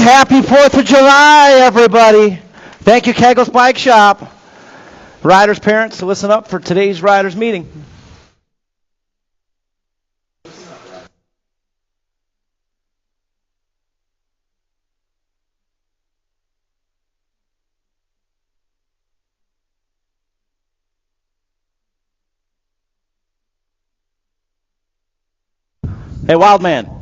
Happy 4th of July, everybody. Thank you, Kegel's Bike Shop. Riders, parents, listen up for today's riders meeting. Hey, Wild Man.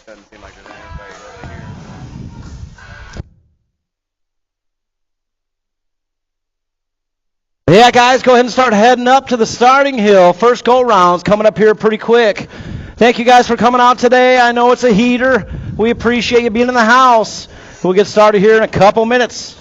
Doesn't seem like there's anybody really here. Yeah, guys, go ahead and start heading up to the starting hill. First go-round's coming up here pretty quick. Thank you guys for coming out today. I know it's a heater. We appreciate you being in the house. We'll get started here in a couple minutes.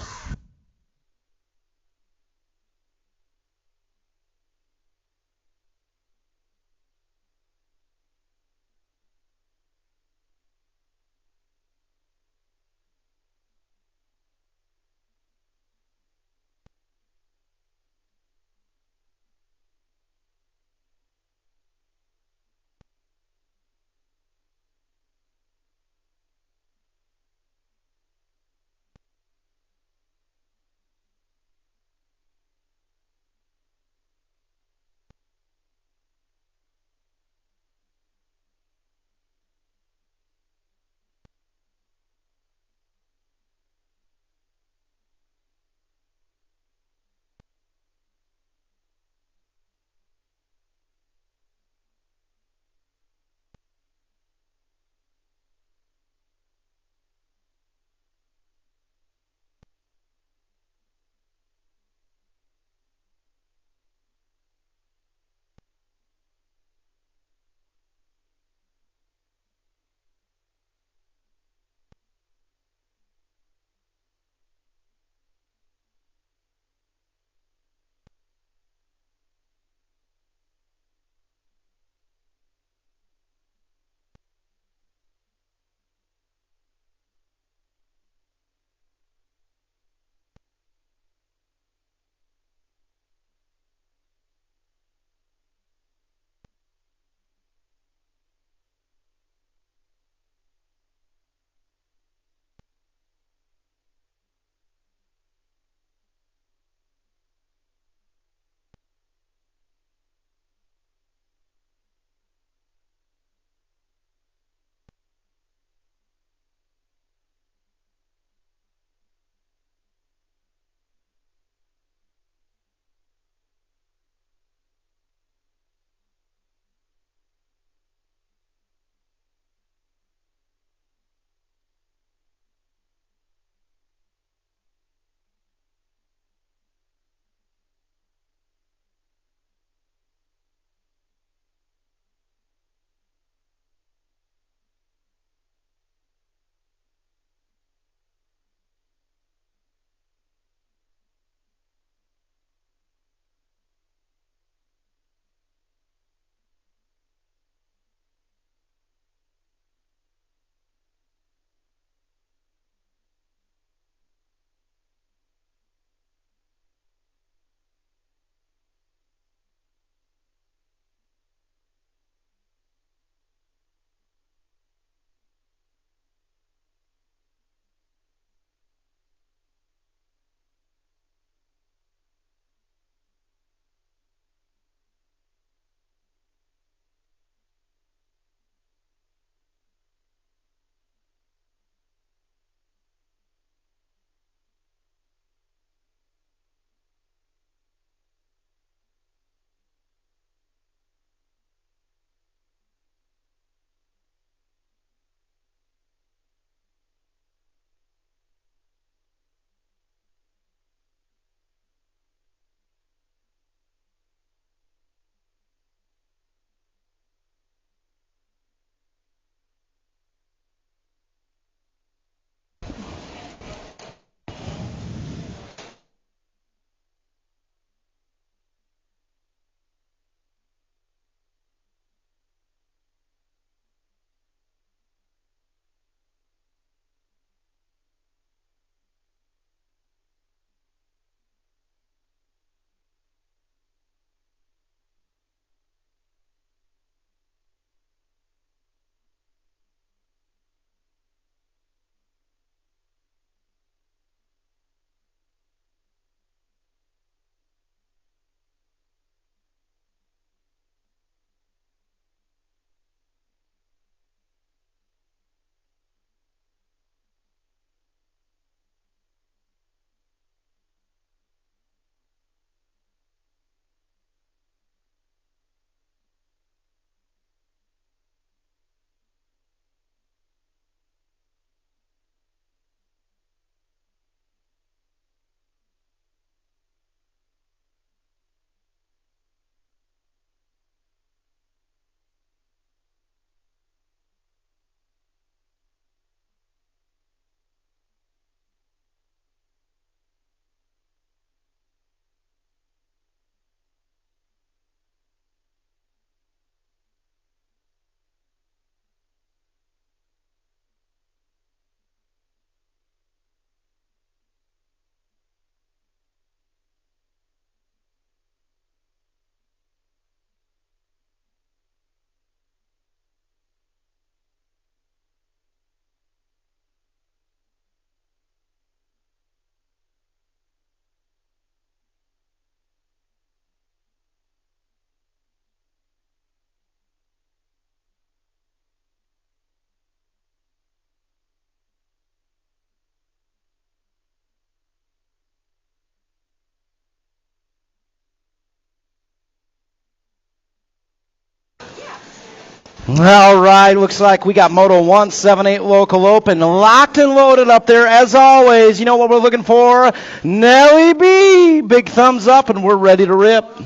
All right, looks like we got Moto 178 Local Open locked and loaded up there. As always, you know what we're looking for? Nelly B. Big thumbs up, and we're ready to rip. That's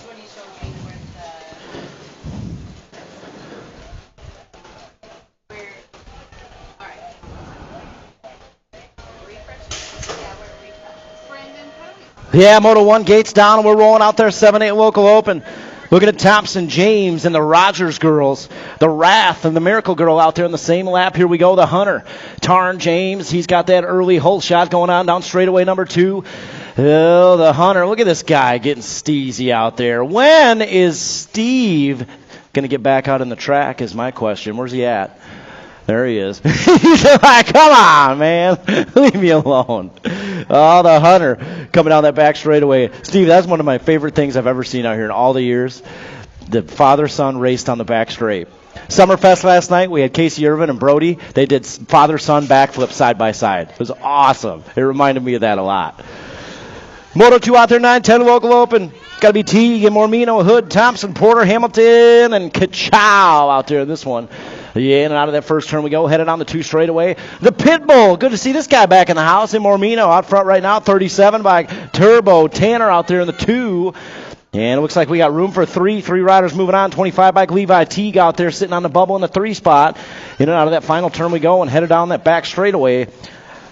when you showed me where all right. Refresh. Yeah, we're refresh. Brandon, how do we? Yeah, Moto 1 gates down, and we're rolling out there 7-8 Local Open. Looking at Thompson, James, and the Rogers girls. The Wrath and the Miracle Girl out there in the same lap. Here we go, the Hunter. Tarn James, he's got that early hole shot going on down straightaway number 2. Oh, the Hunter. Look at this guy getting steezy out there. When is Steve going to get back out in the track is my question. Where's he at? There he is. He's like, come on, man. Leave me alone. Oh, the Hunter coming down that back straightaway. Steve, that's one of my favorite things I've ever seen out here in all the years. The father-son raced on the back straight. Summerfest last night, we had Casey Irvin and Brody. They did father-son backflip side by side. It was awesome. It reminded me of that a lot. Moto 2 out there, 9-10 Local Open. Got to be Teague and Mormino, Hood, Thompson, Porter, Hamilton, and Kachow out there in this one. Yeah, and out of that first turn we go, headed on the 2 straightaway. The Pitbull, good to see this guy back in the house. And Mormino out front right now, 37 by Turbo. Tanner out there in the 2. And it looks like we got room for 3 riders moving on. 25 bike Levi Teague out there sitting on the bubble in the 3 spot. In and out of that final turn we go and headed down that back straightaway.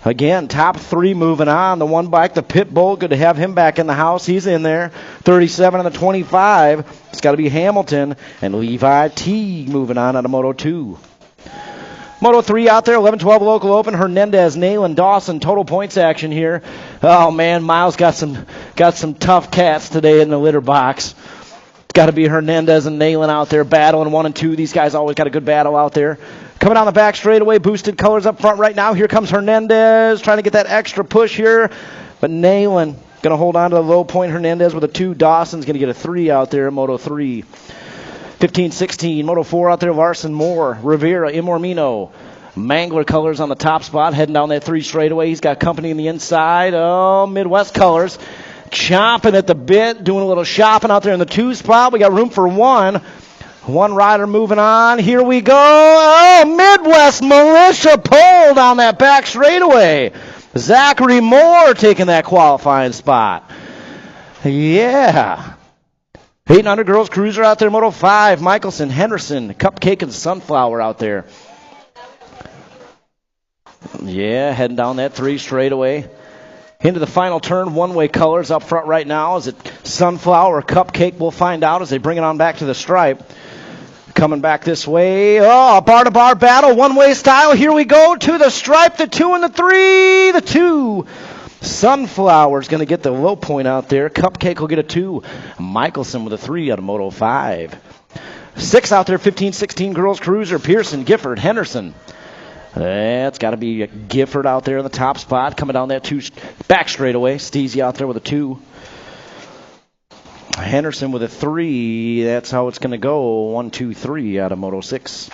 Again, top 3 moving on. The 1 bike, the Pitbull, good to have him back in the house. He's in there. 37 on the 25. It's got to be Hamilton and Levi Teague moving on out of Moto 2. Moto 3 out there, 11-12 Local Open. Hernandez, Nayland, Dawson, total points action here. Oh, man, Miles got some tough cats today in the litter box. It's got to be Hernandez and Nayland out there battling 1 and 2. These guys always got a good battle out there. Coming down the back straightaway, boosted colors up front right now. Here comes Hernandez trying to get that extra push here. But Nayland going to hold on to the low point. Hernandez with a 2. Dawson's going to get a 3 out there in Moto 3. 15-16, Moto 4 out there, Larson, Moore, Rivera, Imormino. Mangler colors on the top spot, heading down that 3 straightaway. He's got company in the inside. Oh, Midwest colors. Chomping at the bit, doing a little shopping out there in the 2 spot. We got room for 1. 1 rider moving on. Here we go. Oh, Midwest Militia pole down that back straightaway. Zachary Moore taking that qualifying spot. Yeah. 800 Girls Cruiser out there, Moto 5. Michelson, Henderson, Cupcake, and Sunflower out there. Yeah, heading down that 3 straightaway. Into the final turn, one-way colors up front right now. Is it Sunflower or Cupcake? We'll find out as they bring it on back to the stripe. Coming back this way. Oh, a bar-to-bar battle, one-way style. Here we go to the stripe, the 2 and the 3. The 2. Sunflower's going to get the low point out there. Cupcake will get a 2. Michelson with a 3 out of Moto 5. 6 out there, 15-16 Girls Cruiser. Pearson, Gifford, Henderson. It's got to be Gifford out there in the top spot. Coming down that 2 back straightaway. Steezy out there with a 2. Henderson with a 3. That's how it's going to go. 1, 2, 3 out of Moto 6.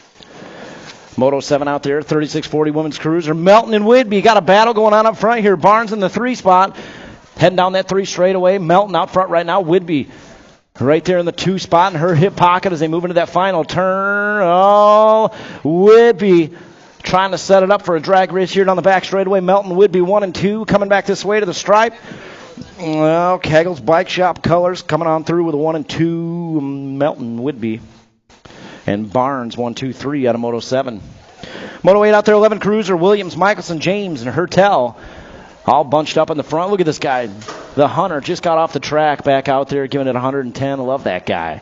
Moto 7 out there, 3640 Women's Cruiser. Melton and Whidbey got a battle going on up front here. Barnes in the 3 spot. Heading down that 3 straightaway. Melton out front right now. Whidbey right there in the 2 spot in her hip pocket as they move into that final turn. Oh, Whidbey trying to set it up for a drag race here down the back straightaway. Melton, Whidbey 1 and 2 coming back this way to the stripe. Well, Kegel's Bike Shop colors coming on through with a 1 and 2. Melton, Whidbey. And Barnes, 1, 2, 3 out of Moto 7. Moto 8 out there, 11 Cruiser, Williams, Michelson, James, and Hertel. All bunched up in the front. Look at this guy. The Hunter just got off the track back out there, giving it 110. I love that guy.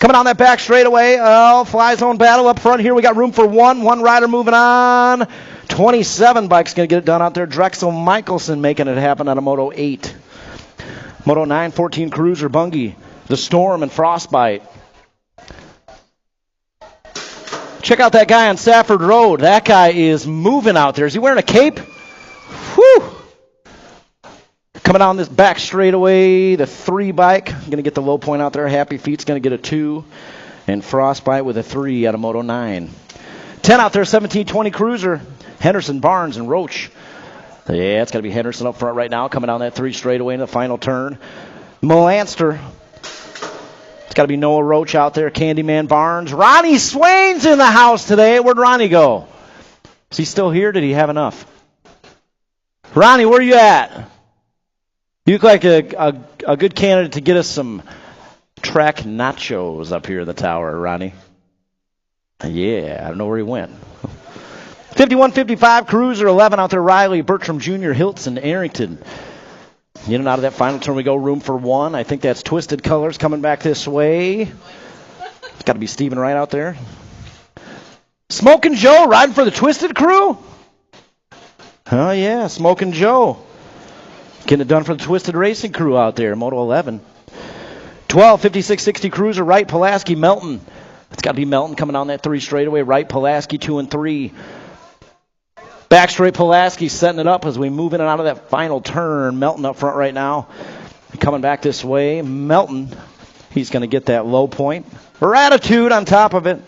Coming on that back straightaway. Oh, fly zone battle up front here. We got room for 1. 1 rider moving on. 27 bike's going to get it done out there. Drexel Michelson making it happen out of Moto 8. Moto 9, 14 Cruiser, Bungie, The Storm, and Frostbite. Check out that guy on Safford Road. That guy is moving out there. Is he wearing a cape? Whew! Coming down this back straightaway, the 3 bike. Going to get the low point out there. Happy Feet's going to get a 2. And Frostbite with a 3 out of Moto 9. 10 out there, 1720 Cruiser. Henderson, Barnes, and Roach. Yeah, it's got to be Henderson up front right now. Coming down that 3 straightaway in the final turn. Melanster. It's got to be Noah Roach out there, Candyman Barnes. Ronnie Swain's in the house today. Where'd Ronnie go? Is he still here? Did he have enough? Ronnie, where you at? You look like a good candidate to get us some track nachos up here in the tower, Ronnie. Yeah, I don't know where he went. 51-55, Cruiser 11 out there, Riley, Bertram Jr., Hilton, Arrington. In and out of that final turn we go, room for one. I think that's Twisted Colors coming back this way. It's got to be Stephen Wright out there. Smokin' Joe riding for the Twisted crew? Oh, yeah, Smokin' Joe. Getting it done for the Twisted Racing crew out there, Moto 11. 12, 56-60 Cruiser, Wright, Pulaski, Melton. It's got to be Melton coming on that 3 straightaway. Wright, Pulaski, 2 and 3. Back straight, Pulaski setting it up as we move in and out of that final turn. Melton up front right now. Coming back this way. Melton, he's going to get that low point. Ratitude on top of it.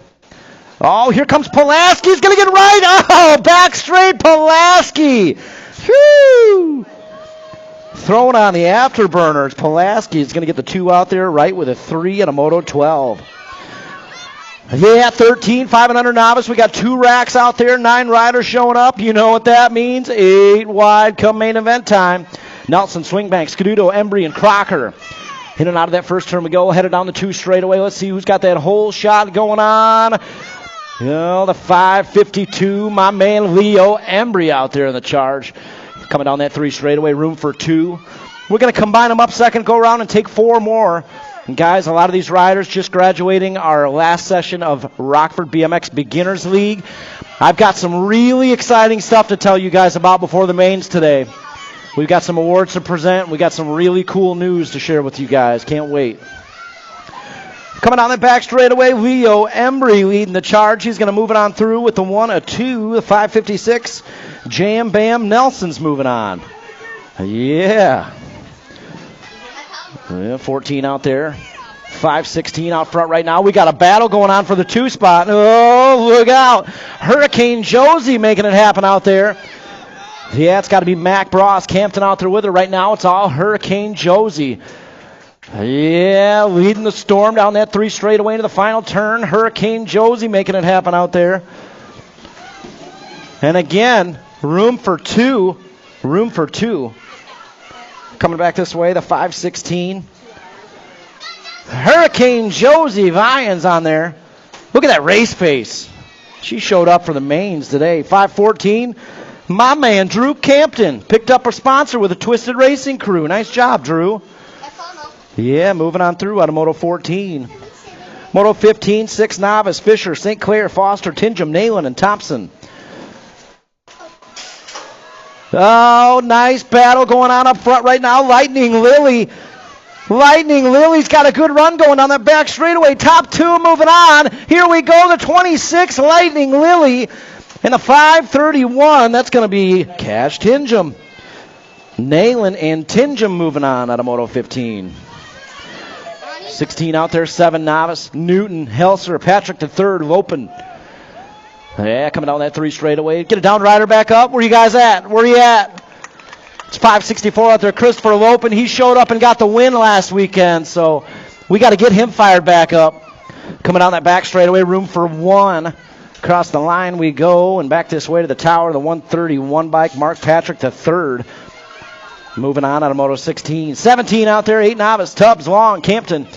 Oh, here comes Pulaski. He's going to get right. Oh, back straight, Pulaski. Whew. Throwing on the afterburners. Pulaski is going to get the 2 out there, right with a 3 and a Moto 12. Yeah, 13, 500 novice. We got 2 racks out there, 9 riders showing up. You know what that means. 8 wide come main event time. Nelson, Swingbank, Scaduto, Embry, and Crocker. In and out of that first turn we go. Headed down the 2 straightaway. Let's see who's got that whole shot going on. You know, the 552, my man Leo Embry out there in the charge. Coming down that 3 straightaway, room for 2. We're going to combine them up second go around and take 4 more. And guys, a lot of these riders just graduating our last session of Rockford BMX Beginners League. I've got some really exciting stuff to tell you guys about before the mains today. We've got some awards to present. We got some really cool news to share with you guys. Can't wait. Coming down the back straightaway, Leo Embry leading the charge. He's going to move it on through with the 1, a 2, the 556. Jam Bam Nelson's moving on. Yeah. 14 out there. 516 out front right now. We got a battle going on for the 2 spot. Oh, look out. Hurricane Josie making it happen out there. Yeah, it's got to be Mac Bross, Campton out there with her right now. It's all Hurricane Josie. Yeah, leading the storm down that 3 straightaway into the final turn. Hurricane Josie making it happen out there. And again, room for 2. Room for 2. Coming back this way, the 516. Hurricane Josie Vyans on there. Look at that race pace. She showed up for the mains today. 514. My man, Drew Campton, picked up a sponsor with a Twisted Racing crew. Nice job, Drew. Yeah, moving on through out of Moto 14. Moto 15, 6 novice, Fisher, St. Clair, Foster, Tingham, Nayland, and Thompson. Oh, nice battle going on up front right now. Lightning Lily. Lightning Lily's got a good run going on that back straightaway. Top 2 moving on. Here we go, the 26, Lightning Lily. And the 531, that's going to be Cash Tingham. Nayland and Tingham moving on out of Moto 15. 16 out there, 7 novice. Newton, Helser, Patrick the 3rd, Lopin. Yeah, coming down that 3 straightaway. Get a down rider back up. Where you guys at? Where you at? It's 564 out there. Christopher Lopin, he showed up and got the win last weekend, so we got to get him fired back up. Coming down that back straightaway, room for 1. Across the line we go, and back this way to the tower, the 131 bike, Mark Patrick the 3rd. Moving on out of Moto 16. 17 out there, 8 novice, Tubbs, Long, Campton.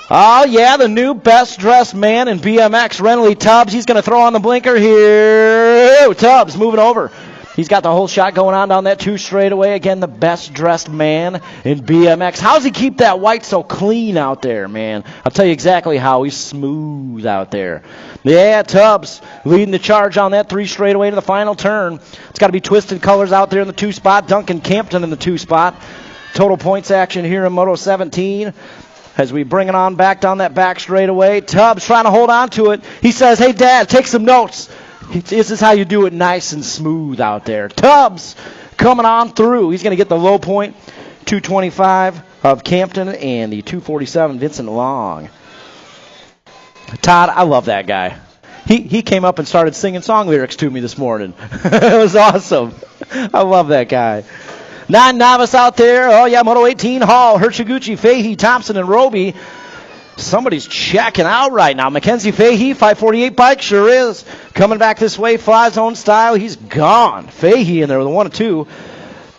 Oh, yeah, the new best-dressed man in BMX, Renly Tubbs. He's going to throw on the blinker here. Tubbs moving over. He's got the whole shot going on down that 2 straightaway. Again, the best-dressed man in BMX. How does he keep that white so clean out there, man? I'll tell you exactly how. He's smooth out there. Yeah, Tubbs leading the charge on that 3 straightaway to the final turn. It's got to be Twisted Colors out there in the 2 spot. Duncan Campton in the 2 spot. Total points action here in Moto 17. As we bring it on back down that back straightaway. Tubbs trying to hold on to it. He says, hey, Dad, take some notes. This is how you do it nice and smooth out there. Tubbs coming on through. He's going to get the low point, 225 of Campton and the 247 Vincent Long. Todd, I love that guy. He came up and started singing song lyrics to me this morning. It was awesome. I love that guy. 9 novice out there. Oh, yeah, Moto 18, Hall, Hirschiguchi, Fahey, Thompson, and Roby. Somebody's checking out right now. Mackenzie Fahey, 548 bike, sure is. Coming back this way, fly zone style. He's gone. Fahey in there with a 1 and 2.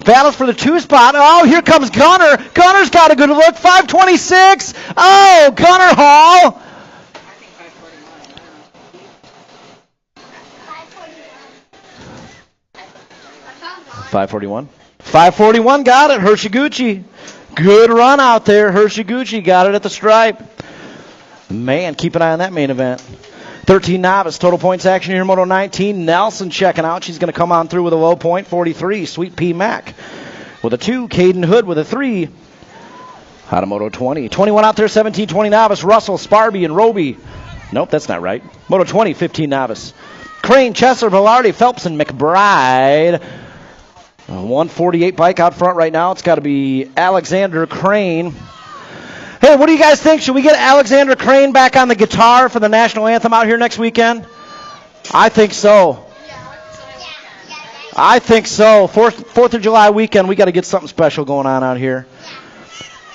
Battles for the 2 spot. Oh, here comes Gunner. Gunner's got a good look. 526. Oh, Gunner Hall. 541. 541 got it. Hershiguchi. Good run out there. Hershiguchi got it at the stripe. Man, keep an eye on that main event. 13 novice. Total points action here. Moto 19. Nelson checking out. She's going to come on through with a low point. 43. Sweet P Mac with a 2. Caden Hood with a 3. Out of Moto 20. 21 out there. 17, 20 novice. Russell, Sparby, and Roby. Nope, that's not right. Moto 20, 15 novice. Crane, Chesser, Velarde, Phelps, and McBride. 148 bike out front right now. It's got to be Alexander Crane. Hey, what do you guys think? Should we get Alexander Crane back on the guitar for the national anthem out here next weekend? I think so. I think so. 4th of July weekend, we got to get something special going on out here.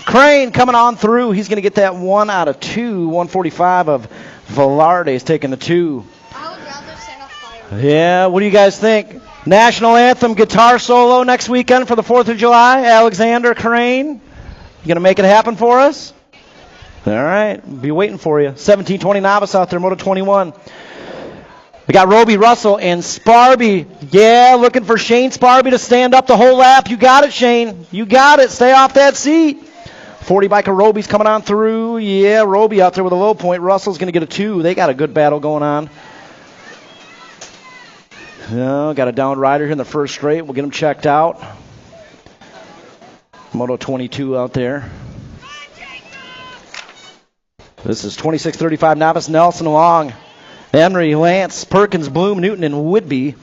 Crane coming on through. He's going to get that 1 out of 2. 145 of Velarde is taking the 2. I would rather set up fire. Yeah, what do you guys think? National anthem guitar solo next weekend for the 4th of July. Alexander Crane. You going to make it happen for us? All right. Be waiting for you. 17-20 novice out there, Moto 21. We got Roby, Russell, and Sparby. Yeah, looking for Shane Sparby to stand up the whole lap. You got it, Shane. You got it. Stay off that seat. 40 biker Roby's coming on through. Yeah, Roby out there with a low point. Russell's going to get a 2. They got a good battle going on. Oh, got a down rider here in the first straight. We'll get him checked out. Moto 22 out there. This is 26-35 novice. Nelson Long, Henry, Lance, Perkins, Bloom, Newton, and Woodby.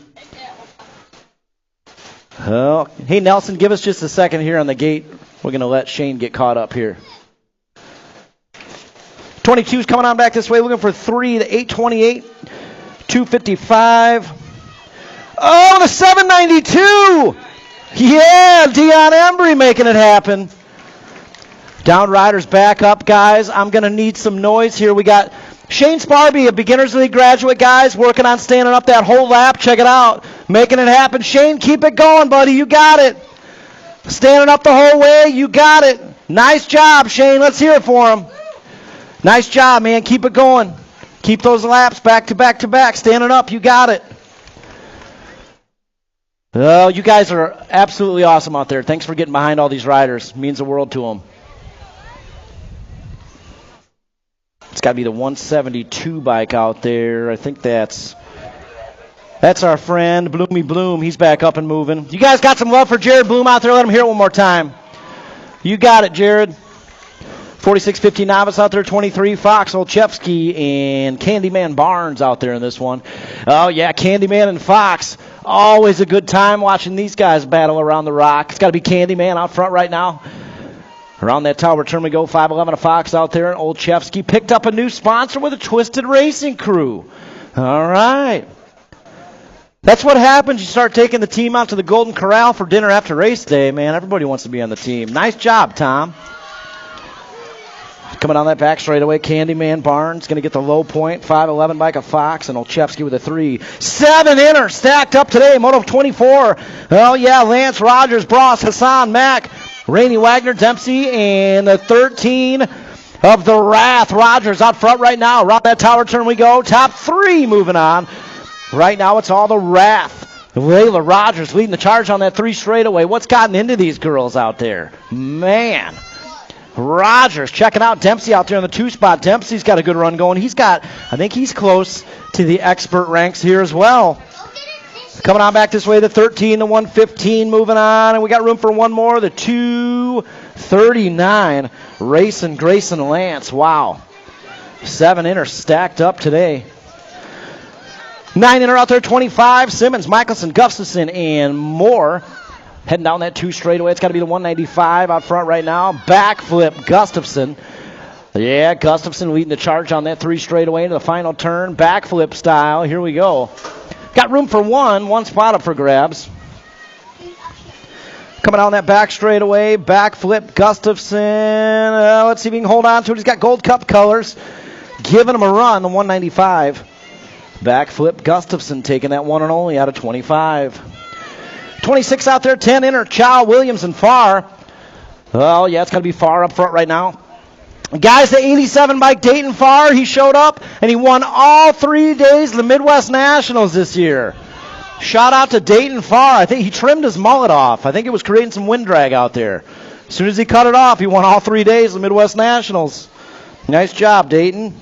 Oh, hey, Nelson, give us just a second here on the gate. We're going to let Shane get caught up here. 22's coming on back this way, looking for 3, the 828, 255. Oh, the 792! Yeah, Dion Embry making it happen. Down riders back up, guys. I'm going to need some noise here. We got Shane Sparby, a Beginners League graduate, guys, working on standing up that whole lap. Check it out. Making it happen. Shane, keep it going, buddy. You got it. Standing up the whole way. You got it. Nice job, Shane. Let's hear it for him. Nice job, man. Keep it going. Keep those laps back to back to back. Standing up. You got it. Oh, you guys are absolutely awesome out there. Thanks for getting behind all these riders. Means the world to them. It's got to be the 172 bike out there. I think that's our friend Bloomy Bloom. He's back up and moving. You guys got some love for Jared Bloom out there? Let him hear it one more time. You got it, Jared. 46-50 novice out there, 23. Fox, Olszewski, and Candyman Barnes out there in this one. Oh, yeah, Candyman and Fox. Always a good time watching these guys battle around the rock. It's got to be Candyman out front right now. Around that tower turn we go. 5'11" of Fox out there. And Olszewski picked up a new sponsor with a Twisted Racing Crew. All right. That's what happens. You start taking the team out to the Golden Corral for dinner after race day, man. Everybody wants to be on the team. Nice job, Tom. Coming on that back straightaway, Candyman Barnes going to get the low point. 5'11" bike of Fox, and Olszewski with a 3. 7 inner stacked up today. Moto 24. Oh, yeah, Lance, Rogers, Bross, Hassan, Mack, Rainey, Wagner, Dempsey, and the 13 of the Wrath. Rogers out front right now. Around that tower turn we go. Top 3 moving on. Right now it's all the Wrath. Layla Rogers leading the charge on that 3 straightaway. What's gotten into these girls out there? Man. Rogers checking out Dempsey out there in the 2 spot. Dempsey's got a good run going. I think he's close to the expert ranks here as well. Coming on back this way, the 13, the 115 moving on. And we got room for one more, the 239. Racing Grayson Lance. Wow. 7 inner stacked up today. 9 inner out there, 25. Simmons, Michelson, Gustafson, and more. Heading down that 2 straightaway. It's got to be the 195 out front right now. Backflip, Gustafson. Yeah, Gustafson leading the charge on that 3 straightaway into the final turn. Backflip style. Here we go. Got room for one spot up for grabs. Coming down that back straightaway, backflip Gustafson. Let's see if he can hold on to it. He's got Gold Cup colors. Giving him a run, the 195. Backflip Gustafson taking that one and only out of 25. 26 out there, 10 inner. Chow, Williams, and Farr. Oh, yeah, it's got to be Farr up front right now. Guys, the 87 bike, Dayton Farr, he showed up, and he won all 3 days of the Midwest Nationals this year. Shout out to Dayton Farr. I think he trimmed his mullet off. I think it was creating some wind drag out there. As soon as he cut it off, he won all 3 days of the Midwest Nationals. Nice job, Dayton.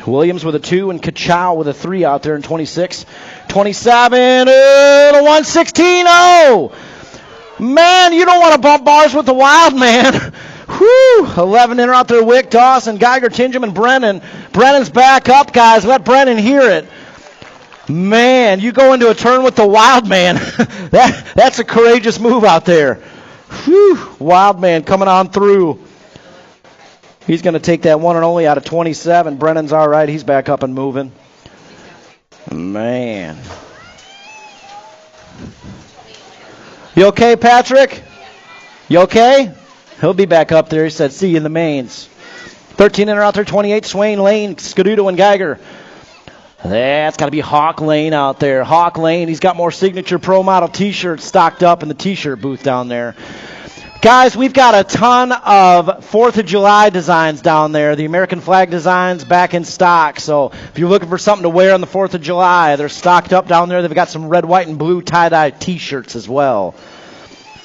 Williams with a 2 and Kachow with a 3 out there in 26. 27, the 116. Oh! Man, you don't want to bump bars with the Wild Man. Whew! 11 inner out there, Wick, Dawson, Geiger, Tingham, and Brennan. Brennan's back up, guys. Let Brennan hear it. Man, you go into a turn with the Wild Man. That's a courageous move out there. Whew! Wild Man coming on through. He's going to take that one and only out of 27. Brennan's all right. He's back up and moving. Man. You okay, Patrick? You okay? He'll be back up there. He said, see you in the mains. 13 inner out there, 28. Swain, Lane, Scuduto, and Geiger. That's got to be Hawk Lane out there. Hawk Lane, he's got more Signature Pro Model T-shirts stocked up in the T-shirt booth down there. Guys, we've got a ton of 4th of July designs down there. The American flag designs back in stock. So if you're looking for something to wear on the 4th of July, they're stocked up down there. They've got some red, white, and blue tie-dye T-shirts as well.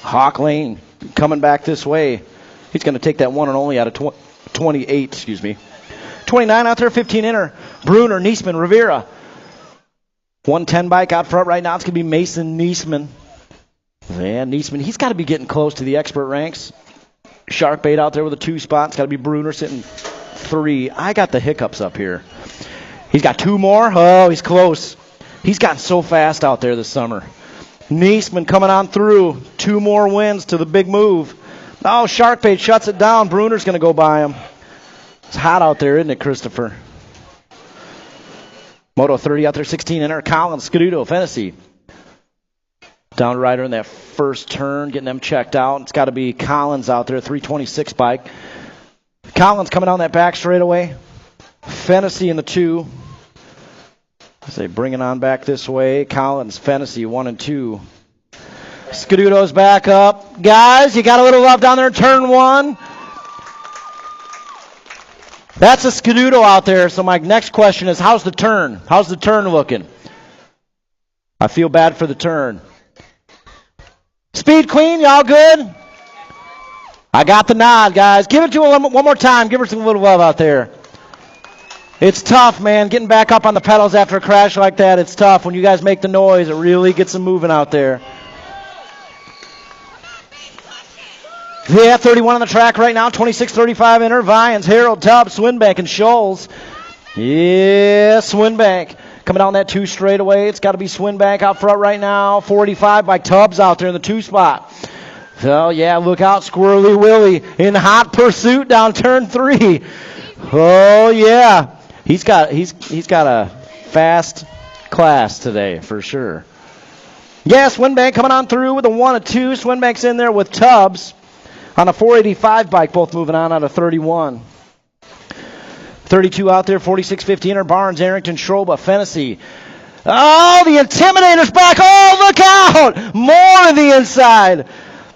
Hawk Lane coming back this way. He's going to take that one and only out of 28, 29 out there, 15 inner. Bruner, Niesman, Rivera. 110 bike out front right now. It's going to be Mason Niesman. Yeah, Niesman, he's got to be getting close to the expert ranks. Shark bait out there with a 2 spot. It's got to be Bruner sitting 3. I got the hiccups up here. He's got 2 more. Oh, he's close. He's gotten so fast out there this summer. Niesman coming on through. 2 more wins to the big move. Oh, Shark bait shuts it down. Bruner's going to go by him. It's hot out there, isn't it, Christopher? Moto 30 out there, 16 inner. Collins, Scuduto, Fennessy. Down rider in that first turn, getting them checked out. It's got to be Collins out there, 326 bike. Collins coming down that back straightaway. Fennessy in the 2. As they bring it on back this way. Collins, Fennessy, 1 and 2. Scuduto's back up. Guys, you got a little love down there in turn 1. That's a Scuduto out there. So my next question is, how's the turn? How's the turn looking? I feel bad for the turn. Speed Queen, y'all good? I got the nod, guys. Give it to her one more time. Give her some little love out there. It's tough, man. Getting back up on the pedals after a crash like that, it's tough. When you guys make the noise, it really gets them moving out there. Yeah, 31 on the track right now. 26-35 inner. Vians, Harold, Tubbs, Swinbank, and Scholes. Yeah, Swinbank. Coming down that 2 straightaway. It's got to be Swinbank out front right now. 45 by Tubbs out there in the 2 spot. So, yeah, look out. Squirrely Willie in hot pursuit down turn 3. Oh, yeah. He's got a fast class today for sure. Yeah, Swinbank coming on through with a 1 and 2. Swinbank's in there with Tubbs on a 485 bike, both moving on out of 31. 32 out there, 46-15 are Barnes, Arrington, Schroba, Fennessy. Oh, the Intimidator's back. Oh, look out. More on the inside.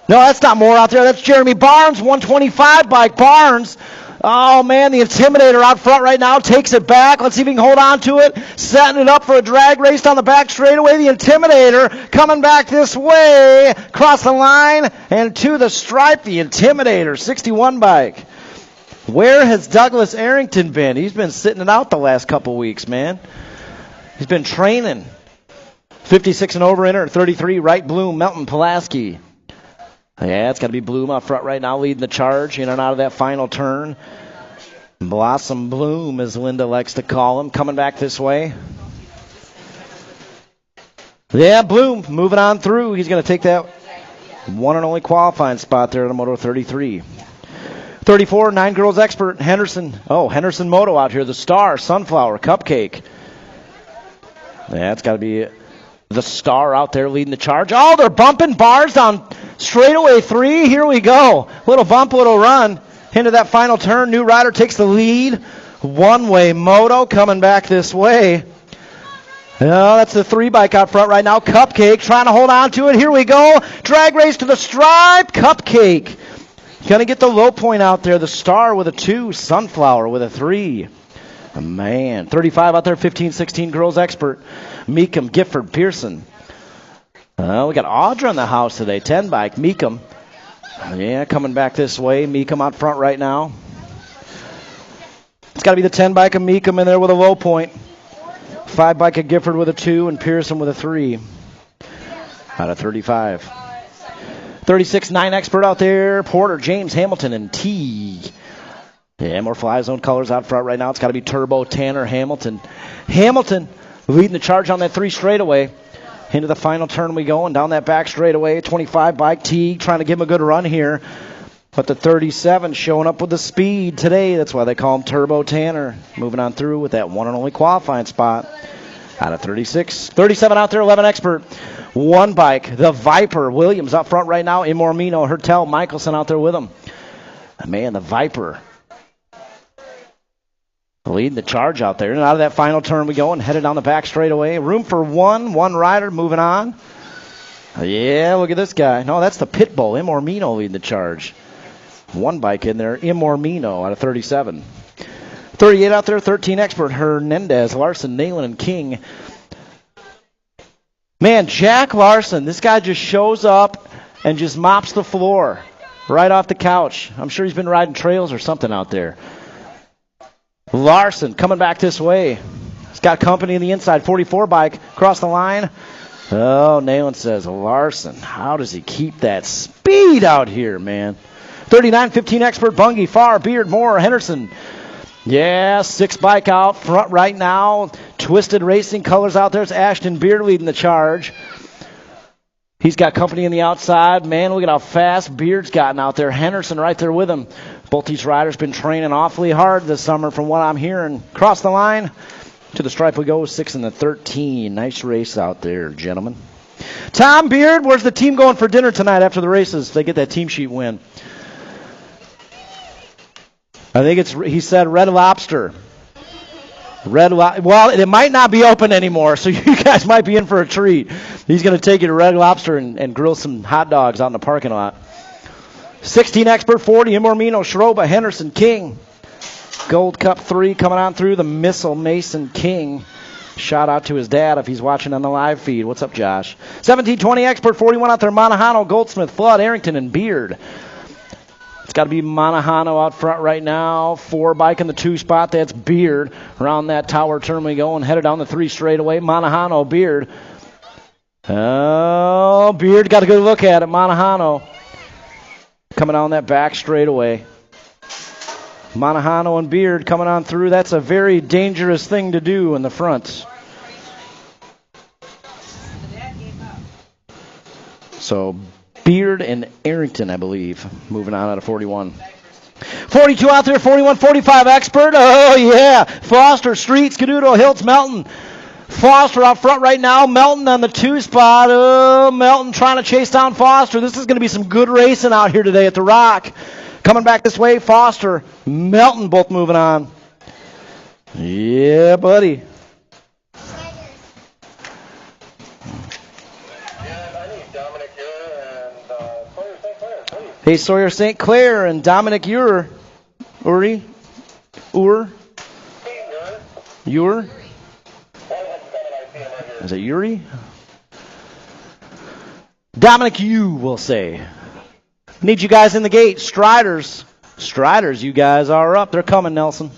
No, that's not more out there. That's Jeremy Barnes, 125 bike. Barnes. Oh, man, the Intimidator out front right now. Takes it back. Let's see if he can hold on to it. Setting it up for a drag race down the back straightaway. The Intimidator coming back this way. Across the line and to the stripe. The Intimidator, 61 bike. Where has Douglas Arrington been? He's been sitting it out the last couple weeks, man. He's been training. 56 and over inner, 33, Wright, Bloom, Melton, Pulaski. Yeah, it's got to be Bloom up front right now, leading the charge in and out of that final turn. Blossom Bloom, as Linda likes to call him, coming back this way. Yeah, Bloom moving on through. He's going to take that one and only qualifying spot there in the Moto 33. 34, 9 girls expert, Henderson. Oh, Henderson Moto out here, the star, Sunflower, Cupcake. Yeah, it's got to be The Star out there leading the charge. Oh, they're bumping bars down straightaway 3. Here we go. Little bump, little run. Into that final turn. New rider takes the lead. One-way moto coming back this way. Oh, that's the 3 bike out front right now. Cupcake trying to hold on to it. Here we go. Drag race to the stripe. Cupcake. Going to get the low point out there. The Star with a 2. Sunflower with a 3. Man, 35 out there, 15-16 girls expert. Meekum, Gifford, Pearson. We got Audra in the house today. 10 bike, Meekum. Yeah, coming back this way. Meekum out front right now. It's got to be the 10 bike of Meekum in there with a low point. 5 bike of Gifford with a 2 and Pearson with a 3. Out of 35. 36-9 expert out there. Porter, James, Hamilton, and T. Yeah, more Fly Zone colors out front right now. It's got to be Turbo, Tanner, Hamilton. Hamilton leading the charge on that 3 straightaway. Into the final turn we go, and down that back straightaway. 25 bike T trying to give him a good run here. But the 37 showing up with the speed today. That's why they call him Turbo Tanner. Moving on through with that one and only qualifying spot. Out of 36. 37 out there, 11 expert. 1 bike, the Viper. Williams up front right now. Imormino, Hertel, Michelson out there with him. Man, the Viper leading the charge out there. And out of that final turn we go and headed down the back straightaway. Room for one rider moving on. Yeah, look at this guy. No, that's the Pitbull. Imormino leading the charge. 1 bike in there. Imormino out of 37. 38 out there, 13 expert. Hernandez, Larson, Nalen, and King. Man, Jack Larson, this guy just shows up and just mops the floor right off the couch. I'm sure he's been riding trails or something out there. Larson coming back this way. He's got company in the inside. 44 bike across the line. Oh, Nalen says, Larson, how does he keep that speed out here, man? 39, 15 expert. Bungie, Farr, Beard, Moore, Henderson. Yeah, 6 bike out front right now. Twisted Racing colors out there. It's Ashton Beard leading the charge. He's got company in the outside. Man, look at how fast Beard's gotten out there. Henderson right there with him. Both these riders been training awfully hard this summer from what I'm hearing. Cross the line. To the stripe we go, 6 and the 13. Nice race out there, gentlemen. Tom Beard, where's the team going for dinner tonight after the races? They get that team sheet win. I think he said Red Lobster. Well, it might not be open anymore, so you guys might be in for a treat. He's going to take you to Red Lobster and grill some hot dogs out in the parking lot. 16 expert, 40, Imormino, Schroba, Henderson, King. Gold Cup 3 coming on through the Missile, Mason, King. Shout out to his dad if he's watching on the live feed. What's up, Josh? 17, 20 expert, 41 out there, Monahano, Goldsmith, Flood, Arrington, and Beard. It's got to be Monahano out front right now. 4 bike in the 2 spot. That's Beard. Around that tower turn we go and headed down the 3 straightaway. Monahano, Beard. Oh, Beard got a good look at it. Monahano coming on that back straightaway. Monahano and Beard coming on through. That's a very dangerous thing to do in the front. So Beard and Arrington, I believe, moving on out of 41. 42 out there, 41, 45 expert. Oh, yeah. Foster, Street, Scaduto, Hiltz, Melton. Foster out front right now. Melton on the 2 spot. Oh, Melton trying to chase down Foster. This is going to be some good racing out here today at the Rock. Coming back this way, Foster, Melton both moving on. Yeah, buddy. Hey, Sawyer St. Clair and Dominic Ure. Uri? Ur? Ure? Is it Uri? Dominic Yu, we'll say. Need you guys in the gate. Striders. Striders, you guys are up. They're coming, Nelson.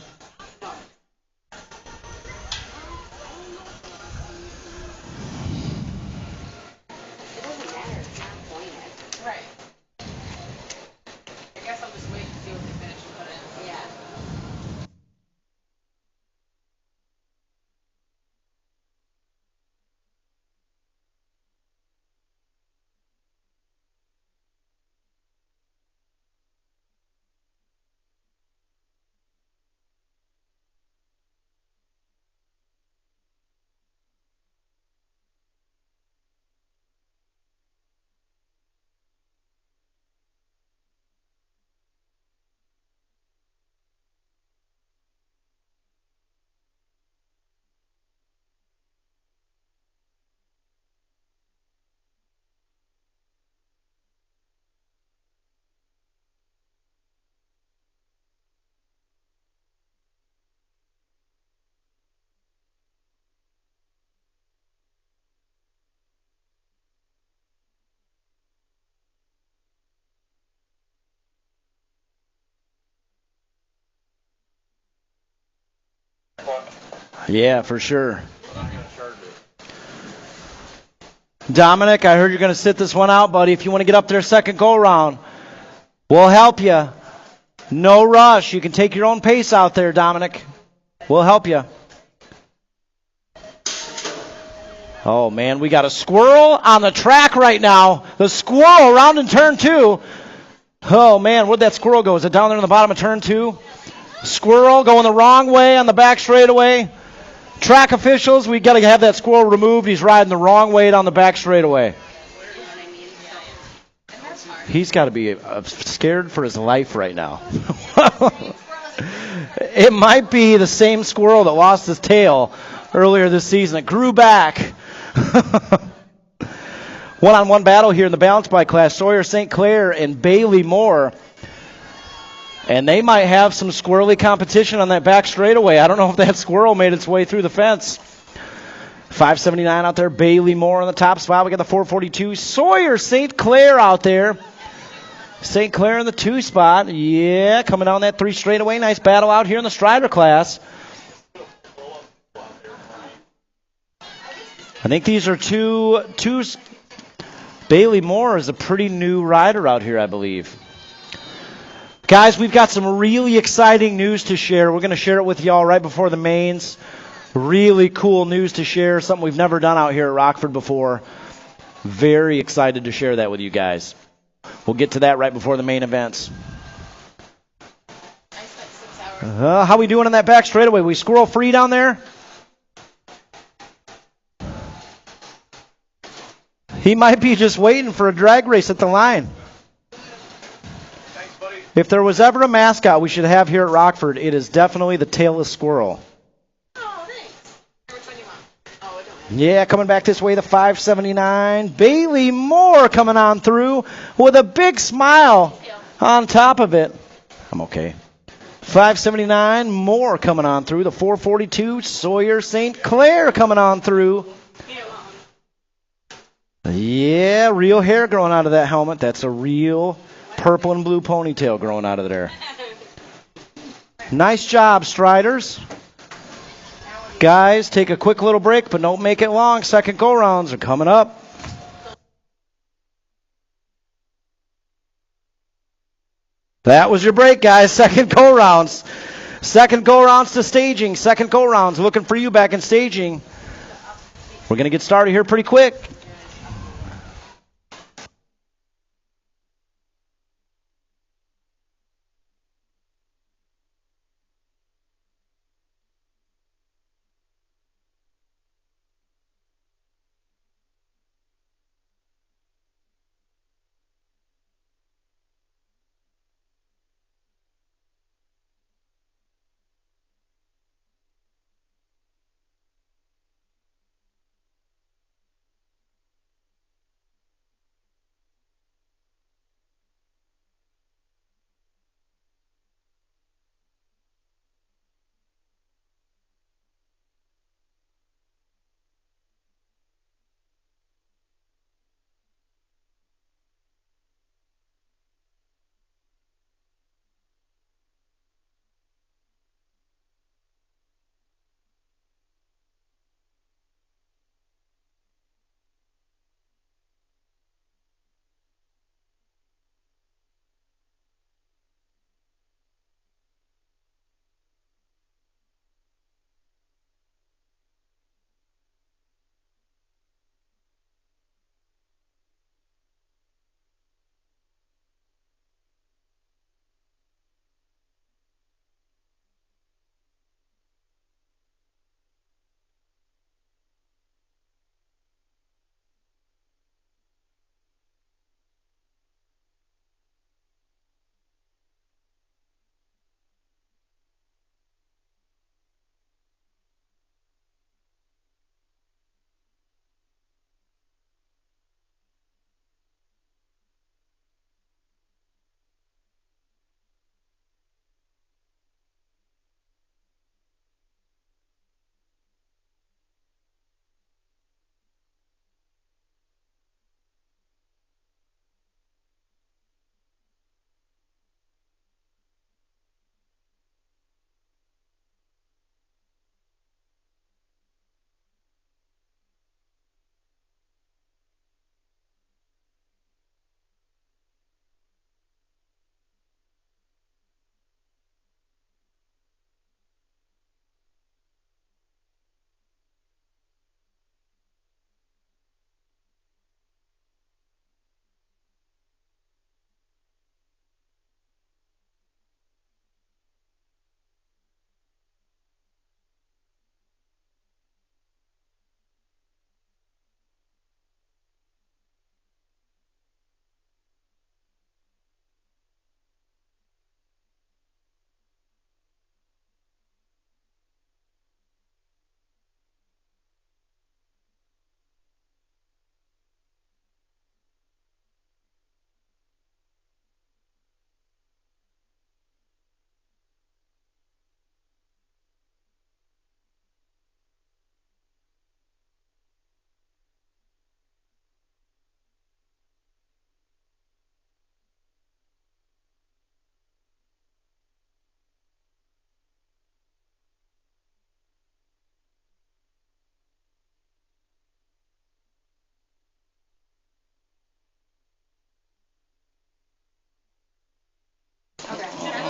Yeah, for sure. Dominic, I heard you're going to sit this one out, buddy. If you want to get up there second go around, we'll help you. No rush. You can take your own pace out there, Dominic. We'll help you. Oh, man, we got a squirrel on the track right now. The squirrel around in turn 2. Oh, man, where'd that squirrel go? Is it down there in the bottom of turn 2? Squirrel going the wrong way on the back straightaway. Track officials, we got to have that squirrel removed. He's riding the wrong way down the back straightaway. He's got to be scared for his life right now. It might be the same squirrel that lost his tail earlier this season. It grew back. One-on-one battle here in the balance bike class. Sawyer St. Clair and Bailey Moore. And they might have some squirrely competition on that back straightaway. I don't know if that squirrel made its way through the fence. 579 out there. Bailey Moore on the top spot. We got the 442. Sawyer St. Clair out there. St. Clair in the 2 spot. Yeah, coming down that 3 straightaway. Nice battle out here in the Strider class. I think these are two. Bailey Moore is a pretty new rider out here, I believe. Guys, we've got some really exciting news to share. We're going to share it with y'all right before the mains. Really cool news to share, something we've never done out here at Rockford before. Very excited to share that with you guys. We'll get to that right before the main events. How we doing on that back straightaway? We squirrel free down there? He might be just waiting for a drag race at the line. If there was ever a mascot we should have here at Rockford, it is definitely the tailless squirrel. Oh, thanks. Which one you want? Oh, I don't. Yeah, coming back this way, the 579. Bailey Moore coming on through with a big smile on top of it. I'm okay. 579, Moore coming on through. The 442, Sawyer St. Clair coming on through. Yeah, real hair growing out of that helmet. That's a real purple and blue ponytail growing out of there. Nice job, Striders. Guys, take a quick little break, but don't make it long. Second go-rounds are coming up. That was your break, guys. Second go-rounds. Second go-rounds to staging. Second go-rounds. Looking for you back in staging. We're going to get started here pretty quick.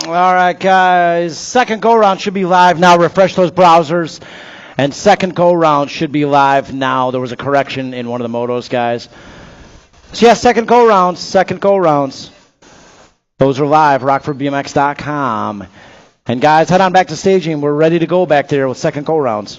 All right, guys. Second go-round should be live now. Refresh those browsers. And second go-round should be live now. There was a correction in one of the motos, guys. So, yeah, second go-rounds. Those are live, rockfordbmx.com. And, guys, head on back to staging. We're ready to go back there with second go-rounds.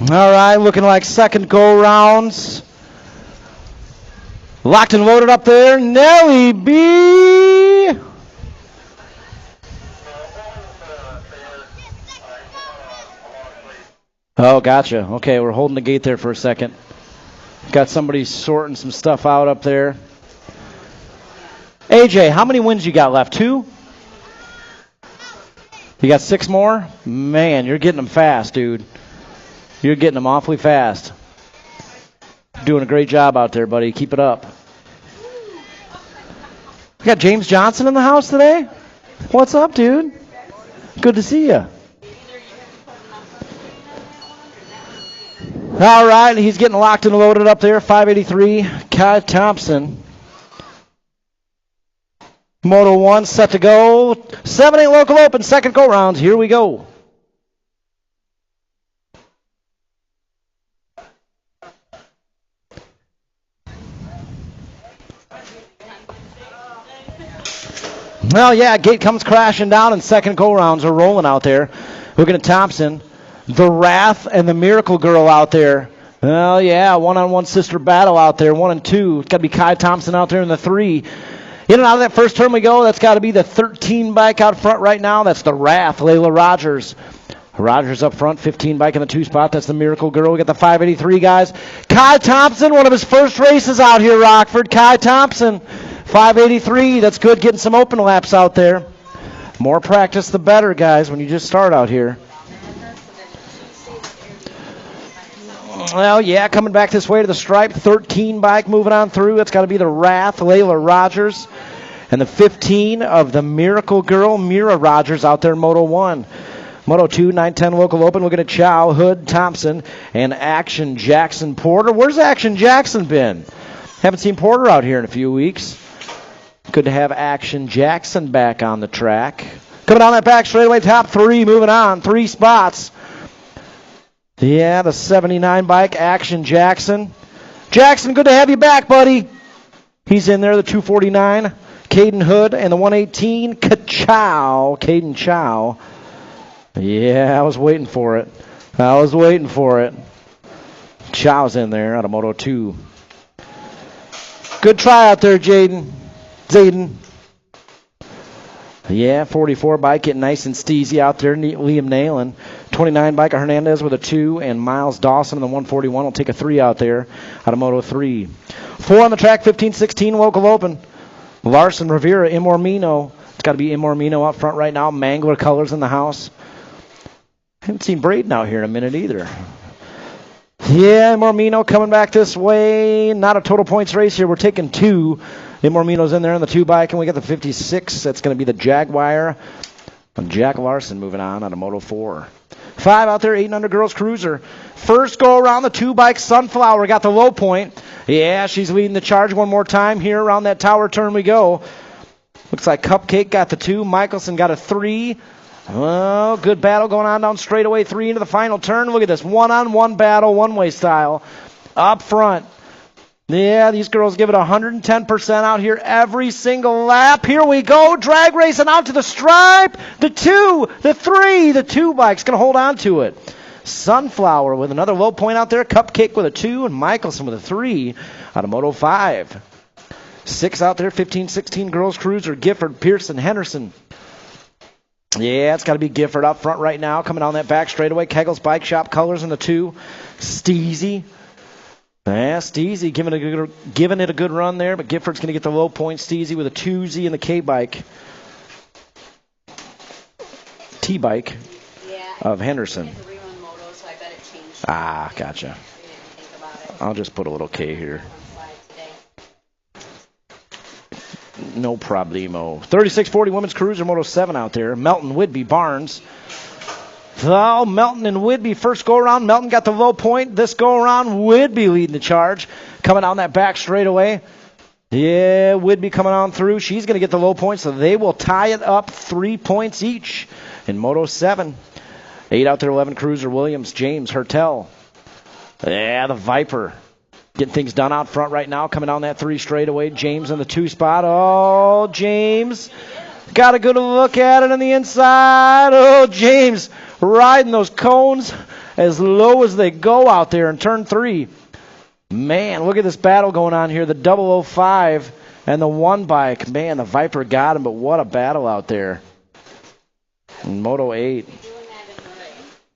All right, looking like second go-rounds. Locked and loaded up there. Nelly B. Oh, gotcha. Okay, we're holding the gate there for a second. Got somebody sorting some stuff out up there. AJ, how many wins you got left? 2? You got 6 more? Man, you're getting them fast, dude. You're getting them awfully fast. Doing a great job out there, buddy. Keep it up. We got James Johnson in the house today. What's up, dude? Good to see you. All right, he's getting locked and loaded up there. 583, Kai Thompson. Moto 1 set to go. 7-8 local open, second go round. Here we go. Well, yeah, gate comes crashing down and second go rounds are rolling out there. Looking at Thompson. The Wrath and the Miracle Girl out there. Well, yeah, one-on-one sister battle out there. 1 and 2. It's got to be Kai Thompson out there in the 3. In and out of that first turn we go. That's got to be the 13 bike out front right now. That's the Wrath, Layla Rogers. Rogers up front, 15 bike in the 2 spot. That's the Miracle Girl. We got the 583 guys. Kai Thompson, one of his first races out here, Rockford. Kai Thompson, 583. That's good, getting some open laps out there. More practice, the better, guys, when you just start out here. Well, yeah, coming back this way to the stripe. 13 bike moving on through. That's got to be the Wrath, Layla Rogers. And the 15 of the Miracle Girl, Mira Rogers out there in Moto 1. Moto 2, 910 local open. Looking at Chow, Hood, Thompson, and Action Jackson Porter. Where's Action Jackson been? Haven't seen Porter out here in a few weeks. Good to have Action Jackson back on the track. Coming down that back straightaway, top 3, moving on. 3 spots. Yeah, the 79 bike, Action Jackson. Jackson, good to have you back, buddy. He's in there, the 249. Caden Hood and the 118, Ka-chow, Caden Chow. Yeah, I was waiting for it. Chow's in there out of Moto 2. Good try out there, Zayden. Yeah, 44 bike getting nice and steezy out there. Liam nailing. 29 bike Hernandez with a 2, and Miles Dawson in the 141 will take a 3 out there out of Moto 3. 4 on the track, 15-16 local open. Larson, Rivera, Imormino. It's got to be Imormino out front right now. Mangler colors in the house. Haven't seen Braden out here in a minute either. Yeah, Imormino coming back this way. Not a total points race here. We're taking 2. Imormino's in there on the 2 bike, and we got the 56. That's going to be the Jaguar. And Jack Larson moving on out of Moto 4. 5 out there, 8 under girls cruiser. First go around the 2 bike, Sunflower got the low point. Yeah, she's leading the charge one more time here around that tower turn we go. Looks like Cupcake got the 2. Michelson got a 3. Oh, good battle going on down straightaway 3 into the final turn. Look at this, one-on-one battle, one-way style. Up front. Yeah, these girls give it 110% out here every single lap. Here we go, drag racing out to the stripe. The 2, the 3, the 2 bike's going to hold on to it. Sunflower with another low point out there. Cupcake with a 2, and Michelson with a 3 out of Moto 5. 6 out there, 15-16 girls cruiser. Gifford, Pearson, Henderson. Yeah, it's got to be Gifford up front right now. Coming down that back straightaway. Kegel's Bike Shop colors in the 2. Steezy. Yeah, Steezy giving it a good run there, but Gifford's going to get the low point. Steezy with a 2Z in the K-bike. T-bike of Henderson. Ah, gotcha. I'll just put a little K here. No problemo. 3640 women's cruiser, Moto 7 out there. Melton, Whidbey, Barnes. Oh, Melton and Whidbey first go around. Melton got the low point. This go around, Whidbey leading the charge. Coming down that back straightaway. Yeah, Whidbey coming on through. She's going to get the low point, so they will tie it up 3 points each in Moto 7. 8 out there, 11 cruiser, Williams, James, Hertel. Yeah, the Viper. Getting things done out front right now. Coming down that 3 straightaway. James in the 2 spot. Oh, James. Got a good look at it on the inside. Oh, James riding those cones as low as they go out there in turn 3. Man, look at this battle going on here. The 005 and the 1 bike. Man, the Viper got him, but what a battle out there. And Moto 8.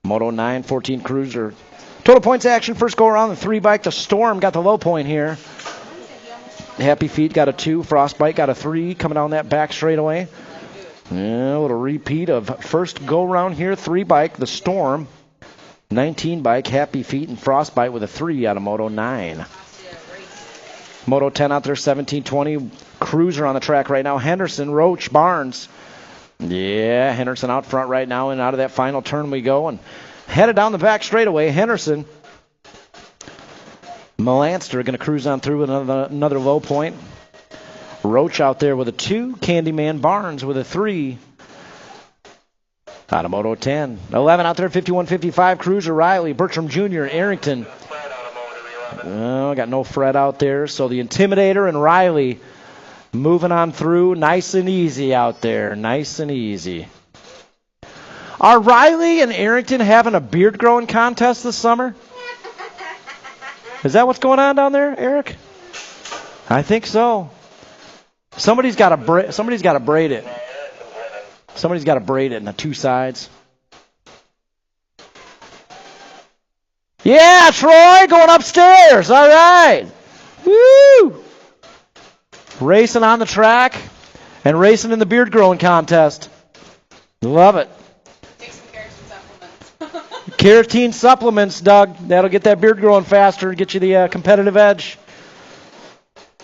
Moto 9, 14 Cruiser. Total points action, first go around the 3 bike. The Storm got the low point here. Happy Feet got a 2. Frostbite got a 3 coming down that back straightaway. Yeah, a little repeat of first go round here. 3 bike, the Storm. 19 bike, Happy Feet, and Frostbite with a 3 out of Moto 9. Moto 10 out there, 17-20. Cruiser on the track right now. Henderson, Roach, Barnes. Yeah, Henderson out front right now, and out of that final turn we go. And headed down the back straightaway, Henderson. Melanster going to cruise on through with another low point. Roach out there with a 2. Candyman Barnes with a 3. Out of Moto 10. 11 out there, 51-55. Cruiser, Riley, Bertram Jr., Arrington. Oh, got no Fred out there. So the Intimidator and Riley moving on through. Nice and easy out there. Nice and easy. Are Riley and Arrington having a beard growing contest this summer? Is that what's going on down there, Eric? I think so. Somebody's got to braid it. Somebody's got to braid it in the 2 sides. Yeah, Troy going upstairs. All right. Woo! Racing on the track and racing in the beard growing contest. Love it. Take some keratin supplements. Keratin supplements, Doug. That'll get that beard growing faster and get you the competitive edge.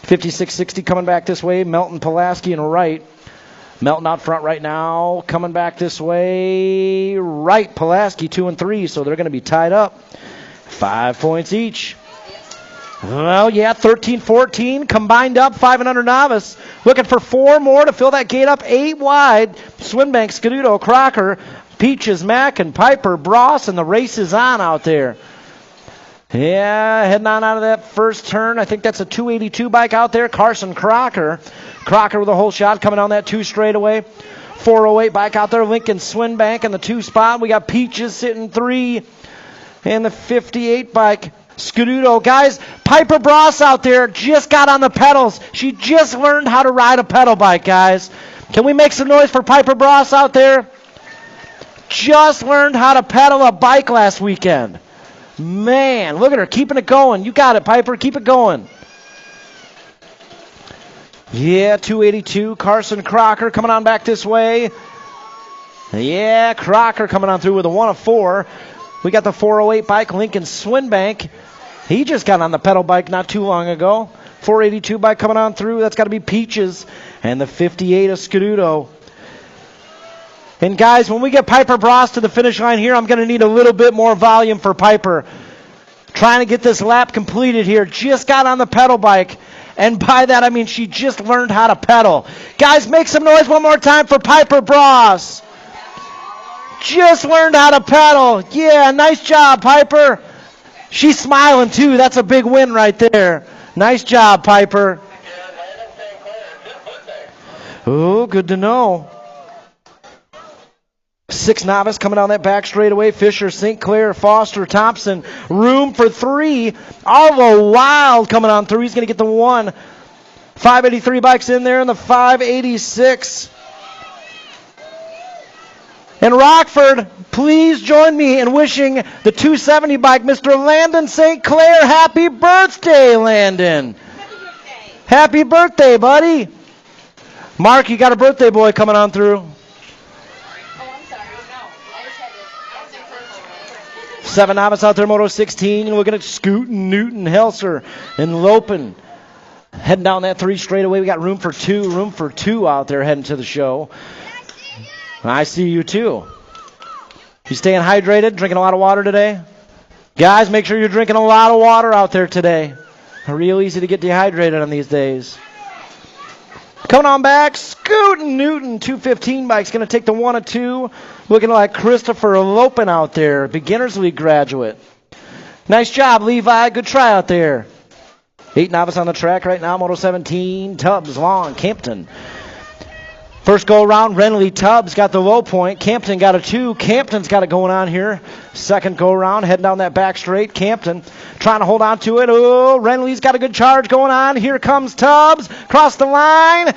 56-60 coming back this way. Melton, Pulaski, and Wright. Melton out front right now. Coming back this way. Wright, Pulaski, 2 and 3. So they're going to be tied up. 5 points each. Well, yeah, 13-14. Combined up, 5 and under novice. Looking for 4 more to fill that gate up. 8 wide. Swinbank, Scaduto, Crocker, Peaches, Mack, and Piper, Bross, and the race is on out there. Yeah, heading on out of that first turn. I think that's a 282 bike out there. Carson Crocker. Crocker with a whole shot coming on that 2 straightaway. 408 bike out there. Lincoln Swinbank in the 2 spot. We got Peaches sitting 3. And the 58 bike, Scaduto. Guys, Piper Bross out there just got on the pedals. She just learned how to ride a pedal bike, guys. Can we make some noise for Piper Bross out there? Just learned how to pedal a bike last weekend. Man, look at her keeping it going. You got it, Piper. Keep it going. Yeah, 282. Carson Crocker coming on back this way. Yeah, Crocker coming on through with a 1 of 4. We got the 408 bike, Lincoln Swinbank. He just got on the pedal bike not too long ago. 482 bike coming on through. That's got to be Peaches. And the 58 of Scaduto. And guys, when we get Piper Bross to the finish line here, I'm going to need a little bit more volume for Piper. Trying to get this lap completed here. Just got on the pedal bike. And by that, I mean she just learned how to pedal. Guys, make some noise one more time for Piper Bross. Just learned how to pedal. Yeah, nice job, Piper. She's smiling, too. That's a big win right there. Nice job, Piper. Oh, good to know. 6 novice coming down that back straightaway. Fisher, St. Clair, Foster, Thompson. Room for 3. Arlo Wild coming on through. He's going to get the 1. 583 bikes in there and the 586. And Rockford, please join me in wishing the 270 bike, Mr. Landon St. Clair, happy birthday, Landon. Happy birthday, buddy. Mark, you got a birthday boy coming on through. Oh, I'm sorry. No, I just had to. 7 novice out there, Moto 16. And we're going to Scoot, Newton, Helser, and Lopen. Heading down that 3 straightaway. We got room for 2 out there heading to the show. I see you too. You staying hydrated, drinking a lot of water today? Guys, make sure you're drinking a lot of water out there today. Real easy to get dehydrated on these days. Coming on back, Scootin' Newton, 215 bike's going to take the 1 of 2. Looking like Christopher Lopen out there, Beginners League graduate. Nice job, Levi. Good try out there. 8 novice on the track right now, Moto 17, Tubbs, Long, Campton. First go around, Renly Tubbs got the low point. Campton got a 2. Campton's got it going on here. Second go around, heading down that back straight. Campton trying to hold on to it. Oh, Renly's got a good charge going on. Here comes Tubbs. Cross the line.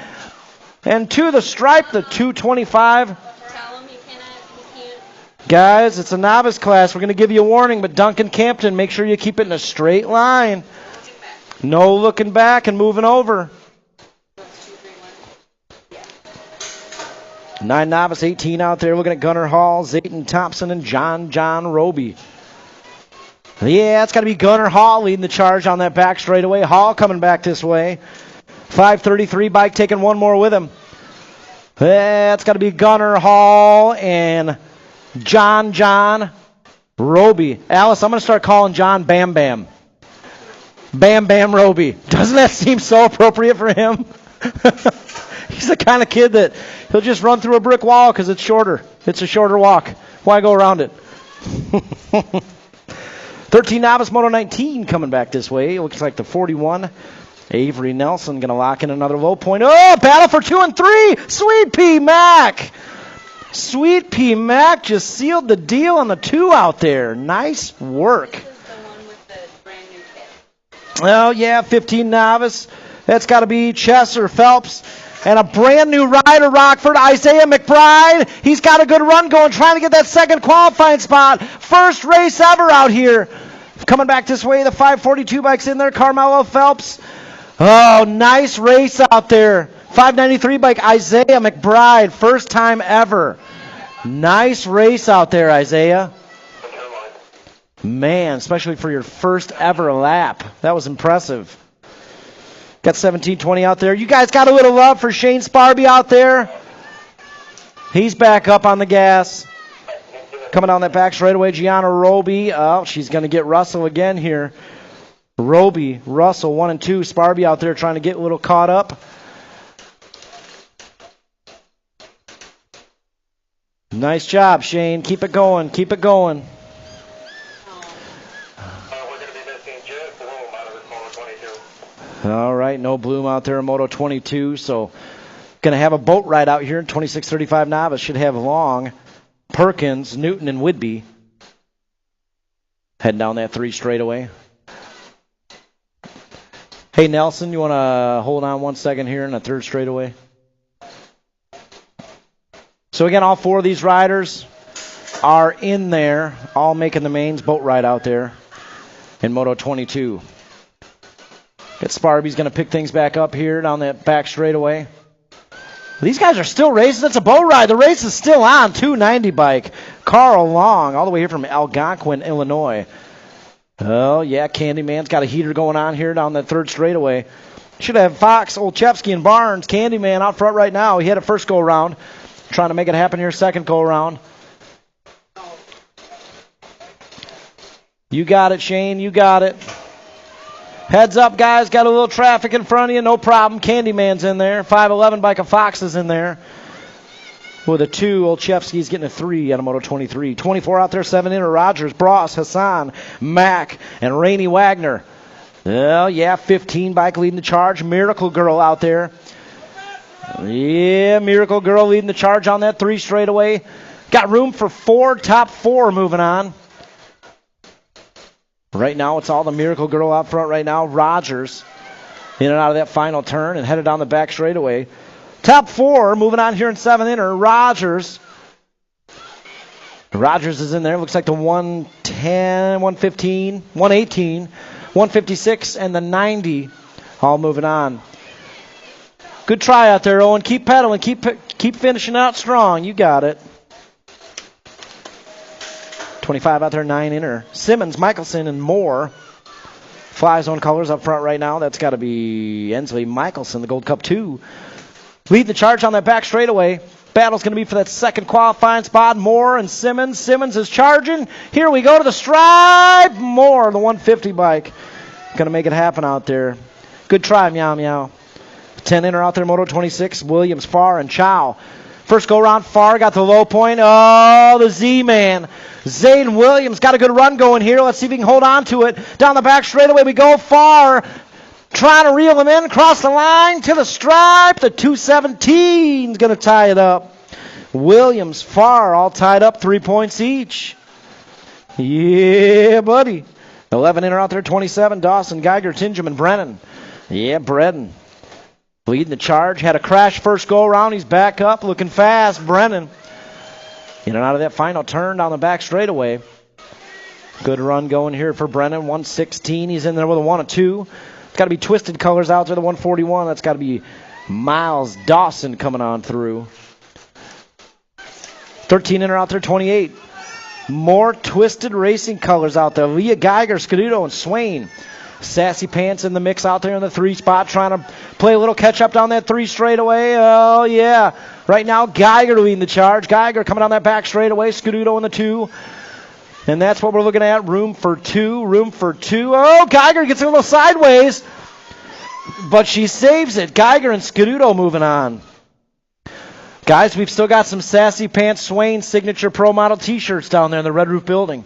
And to the stripe, the 225. Tell him you can't. Guys, it's a novice class. We're going to give you a warning, but Duncan Campton, make sure you keep it in a straight line. No looking back and moving over. 9 novice, 18 out there looking at Gunnar Hall, Zayton Thompson, and John Roby. Yeah, it's got to be Gunnar Hall leading the charge on that back straightaway. Hall coming back this way. 5:33 bike taking one more with him. That's got to be Gunnar Hall and John Roby. Alice, I'm going to start calling John Bam Bam. Bam Bam Roby. Doesn't that seem so appropriate for him? He's the kind of kid that he'll just run through a brick wall because it's shorter. It's a shorter walk. Why go around it? 13 novice Moto 19 coming back this way. It looks like the 41. Avery Nelson going to lock in another low point. Oh, battle for 2 and 3. Sweet P. Mac. Sweet P. Mac just sealed the deal on the 2 out there. Nice work. This is the one with the brand new kit. Oh, yeah, 15 novice. That's got to be Chesser Phelps. And a brand new rider, Rockford, Isaiah McBride. He's got a good run going, trying to get that second qualifying spot. First race ever out here. Coming back this way, the 542 bike's in there, Carmelo Phelps. Oh, nice race out there. 593 bike, Isaiah McBride, first time ever. Nice race out there, Isaiah. Man, especially for your first ever lap. That was impressive. Got 1720 out there. You guys got a little love for Shane Sparby out there. He's back up on the gas. Coming down that back straightaway, Gianna Roby. Oh, she's going to get Russell again here. Roby, Russell, 1 and 2. Sparby out there trying to get a little caught up. Nice job, Shane. Keep it going. Keep it going. All right, no Bloom out there in Moto 22, so going to have a boat ride out here in 2635 novice. Should have Long, Perkins, Newton, and Whidbey heading down that 3 straightaway. Hey, Nelson, you want to hold on 1 second here in the 3rd straightaway? So again, all 4 of these riders are in there, all making the mains boat ride out there in Moto 22. Get Sparby's going to pick things back up here down that back straightaway. These guys are still racing. It's a boat ride. The race is still on. 290 bike. Carl Long, all the way here from Algonquin, Illinois. Oh, yeah, Candyman's got a heater going on here down that 3rd straightaway. Should have Fox, Olszewski, and Barnes. Candyman out front right now. He had a first go-around. Trying to make it happen here, second go-around. You got it, Shane. You got it. Heads up, guys. Got a little traffic in front of you. No problem. Candyman's in there. 511 bike of Fox is in there. With a 2, Olszewski's getting a 3 out of Moto 23. 24 out there, 7 in. Rogers, Bross, Hassan, Mack, and Rainey Wagner. Oh, yeah, 15 bike leading the charge. Miracle Girl out there. Yeah, Miracle Girl leading the charge on that 3 straightaway. Got room for 4, top 4 moving on. Right now, it's all the Miracle Girl out front right now. Rogers in and out of that final turn and headed down the back straightaway. Top 4 moving on here in 7 inner. Rogers is in there. Looks like the 110, 115, 118, 156, and the 90 all moving on. Good try out there, Owen. Keep pedaling. Keep finishing out strong. You got it. 25 out there, 9 inner. Simmons, Michelson, and Moore. Fly zone colors up front right now. That's got to be Ensley Michelson, the Gold Cup 2. Lead the charge on that back straightaway. Battle's going to be for that second qualifying spot. Moore and Simmons. Simmons is charging. Here we go to the stripe. Moore, the 150 bike. Going to make it happen out there. Good try, Meow Meow. 10 inner out there, Moto 26. Williams, Farr, and Chow. First go around, Farr got the low point. Oh, the Z-Man. Zayden Williams got a good run going here. Let's see if he can hold on to it. Down the back straightaway we go. Farr Trying to reel him in, cross the line to the stripe. The 217's going to tie it up. Williams, Farr, all tied up, 3 points each. Yeah, buddy. 11 inner out there, 27. Dawson, Geiger, Tingeman, Brennan. Yeah, Brennan. Leading the charge. Had a crash first go around. He's back up, looking fast. Brennan. In and out of that final turn down the back straightaway. Good run going here for Brennan. 116. He's in there with a 1 and 2. It's got to be Twisted Colors out there, the 141. That's got to be Miles Dawson coming on through. 13 inner out there, 28. More Twisted Racing Colors out there. Leah Geiger, Scuduto, and Swain. Sassy Pants in the mix out there in the 3 spot, trying to play a little catch-up down that 3 straightaway. Oh, yeah. Right now, Geiger leading the charge. Geiger coming down that back straightaway. Scuduto in the 2. And that's what we're looking at. Room for 2. Room for 2. Oh, Geiger gets a little sideways. But she saves it. Geiger and Scuduto moving on. Guys, we've still got some Sassy Pants Swain signature pro model t-shirts down there in the Red Roof building.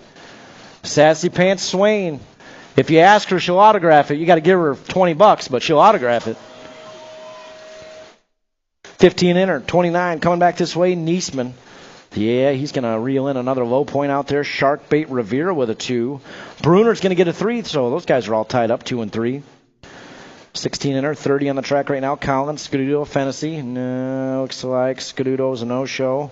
Sassy Pants Swain. If you ask her, she'll autograph it. You got to give her $20, but she'll autograph it. 15 inner, 29 coming back this way. Niesman. Yeah, he's going to reel in another low point out there. Sharkbait Rivera with a 2. Bruner's going to get a 3, so those guys are all tied up, 2 and 3. 16 inner, 30 on the track right now. Collins, Scuduto, Fennessy. No, looks like Scuduto's a no-show.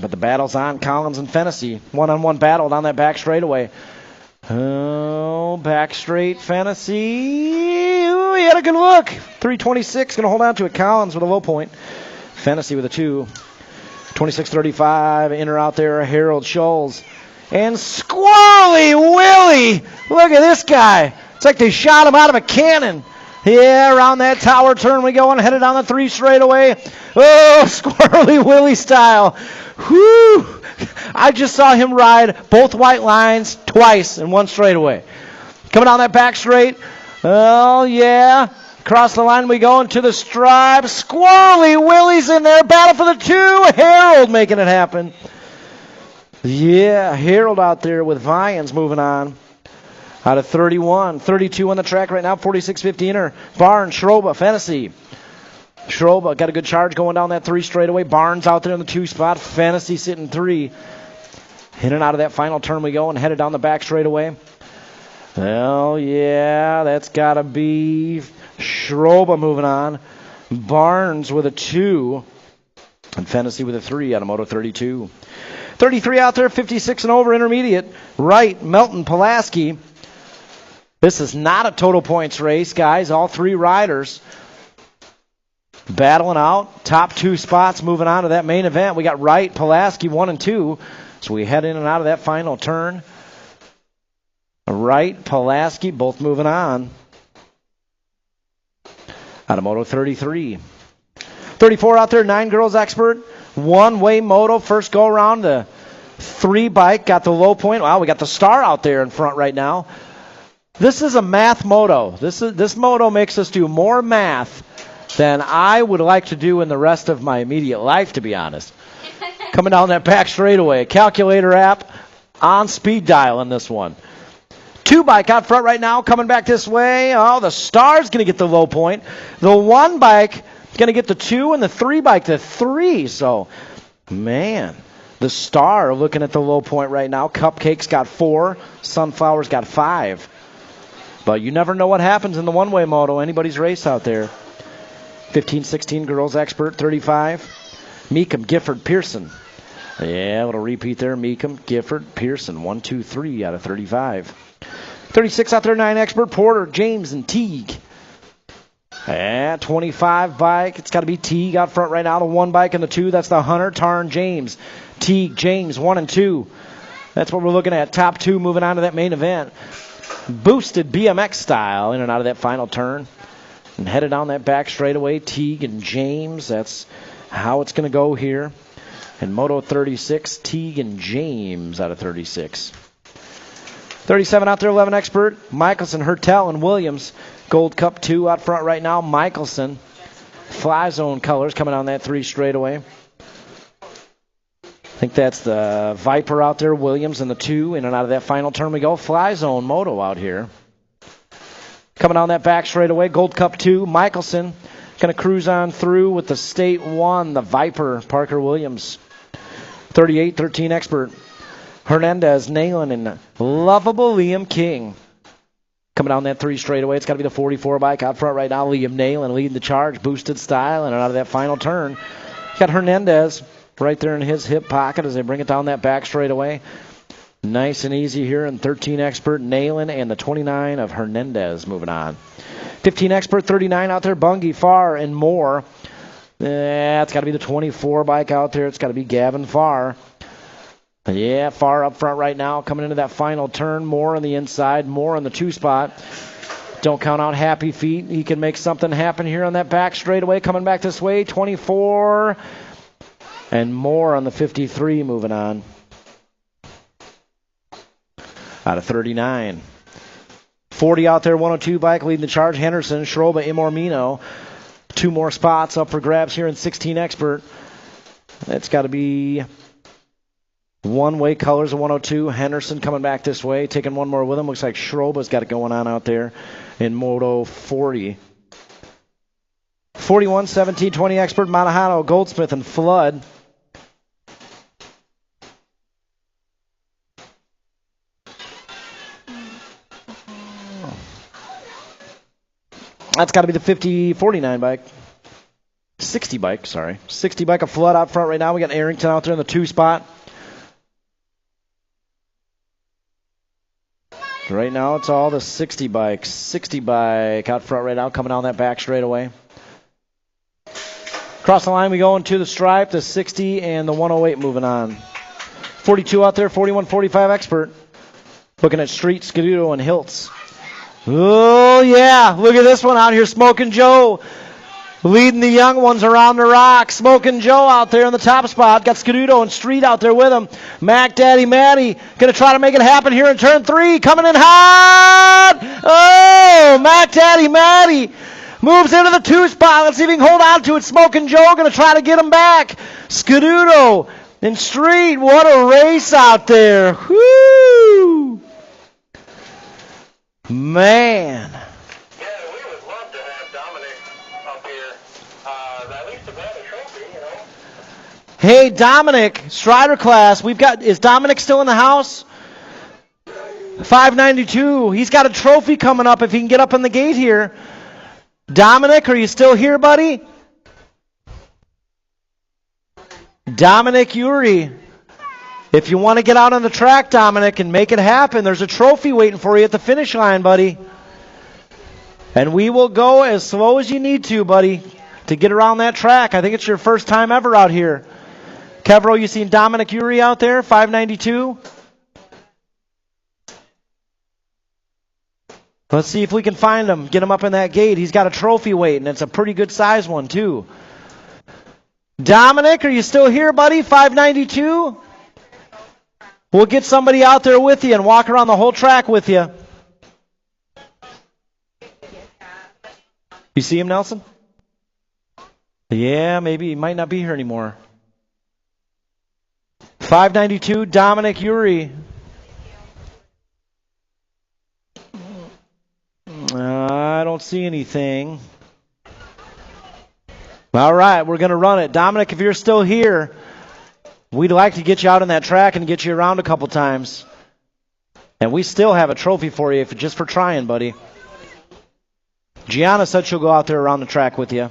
But the battle's on. Collins and Fennessy. One-on-one battle down that back straightaway. Oh, back straight, Fennessy. Ooh, he had a good look. 326, going to hold on to it. Collins with a low point. Fennessy with a 2. 26-35, inner out there, Harold Scholes. And Squirrely Willie. Look at this guy. It's like they shot him out of a cannon. Yeah, around that tower turn we go and headed down the 3 straightaway. Oh, Squirrely Willie style. Whoo! I just saw him ride both white lines twice in 1 straightaway. Coming down that back straight. Oh, yeah. Across the line we go into the stripe. Squirrely Willie's in there. Battle for the 2. Harold making it happen. Yeah, Harold out there with Vians moving on. Out of 31. 32 on the track right now. 46-50 inner. Barnes, Schroba, Fennessy. Schroba got a good charge going down that 3 straightaway. Barnes out there in the 2 spot. Fennessy sitting 3. In and out of that final turn we go and headed down the back straightaway. Well, yeah, that's got to be Schroba moving on. Barnes with a 2. And Fennessy with a 3 out of Moto 32. 33 out there, 56 and over, intermediate. Wright, Melton, Pulaski. This is not a total points race, guys. All 3 riders battling out. Top 2 spots moving on to that main event. We got Wright, Pulaski, 1 and 2. So we head in and out of that final turn. Wright, Pulaski, both moving on. Out of Moto 33. 34 out there, 9 girls expert. One-way moto, first go around. The 3 bike got the low point. Wow, we got the star out there in front right now. This is a math moto. This moto makes us do more math than I would like to do in the rest of my immediate life, to be honest. Coming down that back straightaway. Calculator app on speed dial in this one. 2 bike out front right now, coming back this way. Oh, the star's going to get the low point. The 1 bike going to get the 2, and the 3 bike the 3. So, man, the star looking at the low point right now. Cupcake's got 4. Sunflower's got 5. But you never know what happens in the one-way moto. Anybody's race out there. 15-16 girls expert, 35. Meekum, Gifford, Pearson. Yeah, a little repeat there. Meekum, Gifford, Pearson. 1, 2, 3 out of 35. 36 out there, 9 expert. Porter, James, and Teague. Yeah, 25 bike. It's got to be Teague out front right now. The 1 bike and the 2. That's the Hunter, Tarn, James. Teague, James, 1 and 2. That's what we're looking at. Top 2 moving on to that main event. Boosted BMX style in and out of that final turn. And headed down that back straightaway. Teague and James. That's how it's going to go here. And Moto 36, Teague and James out of 36. 37 out there, 11 expert. Michelson, Hertel, and Williams. Gold Cup 2 out front right now. Michelson. Fly zone colors coming on that 3 straightaway. think that's the Viper out there, Williams in the 2. In and out of that final turn we go. Fly Zone Moto out here. Coming down that back straightaway, Gold Cup 2, Michelson. Going to cruise on through with the State 1, the Viper, Parker Williams. 38-13 expert. Hernandez, Nayland, and lovable Liam King. Coming down that 3 straightaway, it's got to be the 44 bike out front right now. Liam Nayland leading the charge, boosted style, and out of that final turn. Got Hernandez right there in his hip pocket as they bring it down that back straightaway. Nice and easy here, and 13 expert, Nayland, and the 29 of Hernandez moving on. 15 expert, 39 out there, Bungie, Farr, and Moore. It's got to be the 24 bike out there. It's got to be Gavin Farr. Yeah, Farr up front right now, coming into that final turn. Moore on the inside, Moore on the 2 spot. Don't count out Happy Feet. He can make something happen here on that back straightaway. Coming back this way, 24. And Moore on the 53 moving on. Out of 39. 40 out there, 102 bike leading the charge. Henderson, Schroba, Imormino. 2 more spots up for grabs here in 16 expert. It's got to be one-way colors of 102. Henderson coming back this way, taking one more with him. Looks like Schroba's got it going on out there in Moto 40. 41, 17, 20 expert, Manahano, Goldsmith, and Flood. That's got to be the 49 bike. 60 bike, sorry. 60 bike of Flood out front right now. We got Arrington out there in the 2 spot. Right now it's all the 60 bikes. 60 bike out front right now, coming down that back straightaway. Across the line we go into the stripe, the 60 and the 108 moving on. 42 out there, 41, 45 expert. Looking at Street, Scuduto, and Hiltz. Oh, yeah. Look at this one out here. Smoking Joe leading the young ones around the rock. Smoking Joe out there in the top spot. Got Scuduto and Street out there with him. Mac Daddy Matty going to try to make it happen here in turn 3. Coming in hot. Oh, Mac Daddy Matty moves into the 2 spot. Let's see if he can hold on to it. Smoking Joe going to try to get him back. Scuduto and Street. What a race out there. Whoo! Man. Yeah, we would love to have Dominic up here. At least to grab a trophy, you know. Hey, Dominic, Strider class. Is Dominic still in the house? 592. He's got a trophy coming up if he can get up in the gate here. Dominic, are you still here, buddy? Dominic Uri. If you want to get out on the track, Dominic, and make it happen, there's a trophy waiting for you at the finish line, buddy. And we will go as slow as you need to, buddy, to get around that track. I think it's your first time ever out here. Kevro, you seen Dominic Uri out there, 592? Let's see if we can find him, get him up in that gate. He's got a trophy waiting. It's a pretty good size one, too. Dominic, are you still here, buddy? 592? We'll get somebody out there with you and walk around the whole track with you. You see him, Nelson? Yeah, maybe he might not be here anymore. 592, Dominic Uri. I don't see anything. All right, we're going to run it. Dominic, if you're still here, we'd like to get you out on that track and get you around a couple times. And we still have a trophy for you just for trying, buddy. Gianna said she'll go out there around the track with you.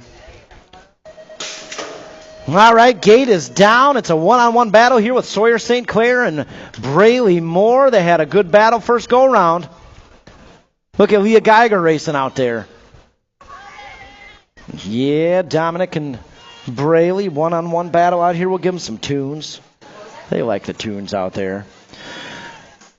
All right, gate is down. It's a one-on-one battle here with Sawyer St. Clair and Braley Moore. They had a good battle first go-round. Look at Leah Geiger racing out there. Yeah, Dominic and Braley, one-on-one battle out here. We'll give them some tunes. They like the tunes out there.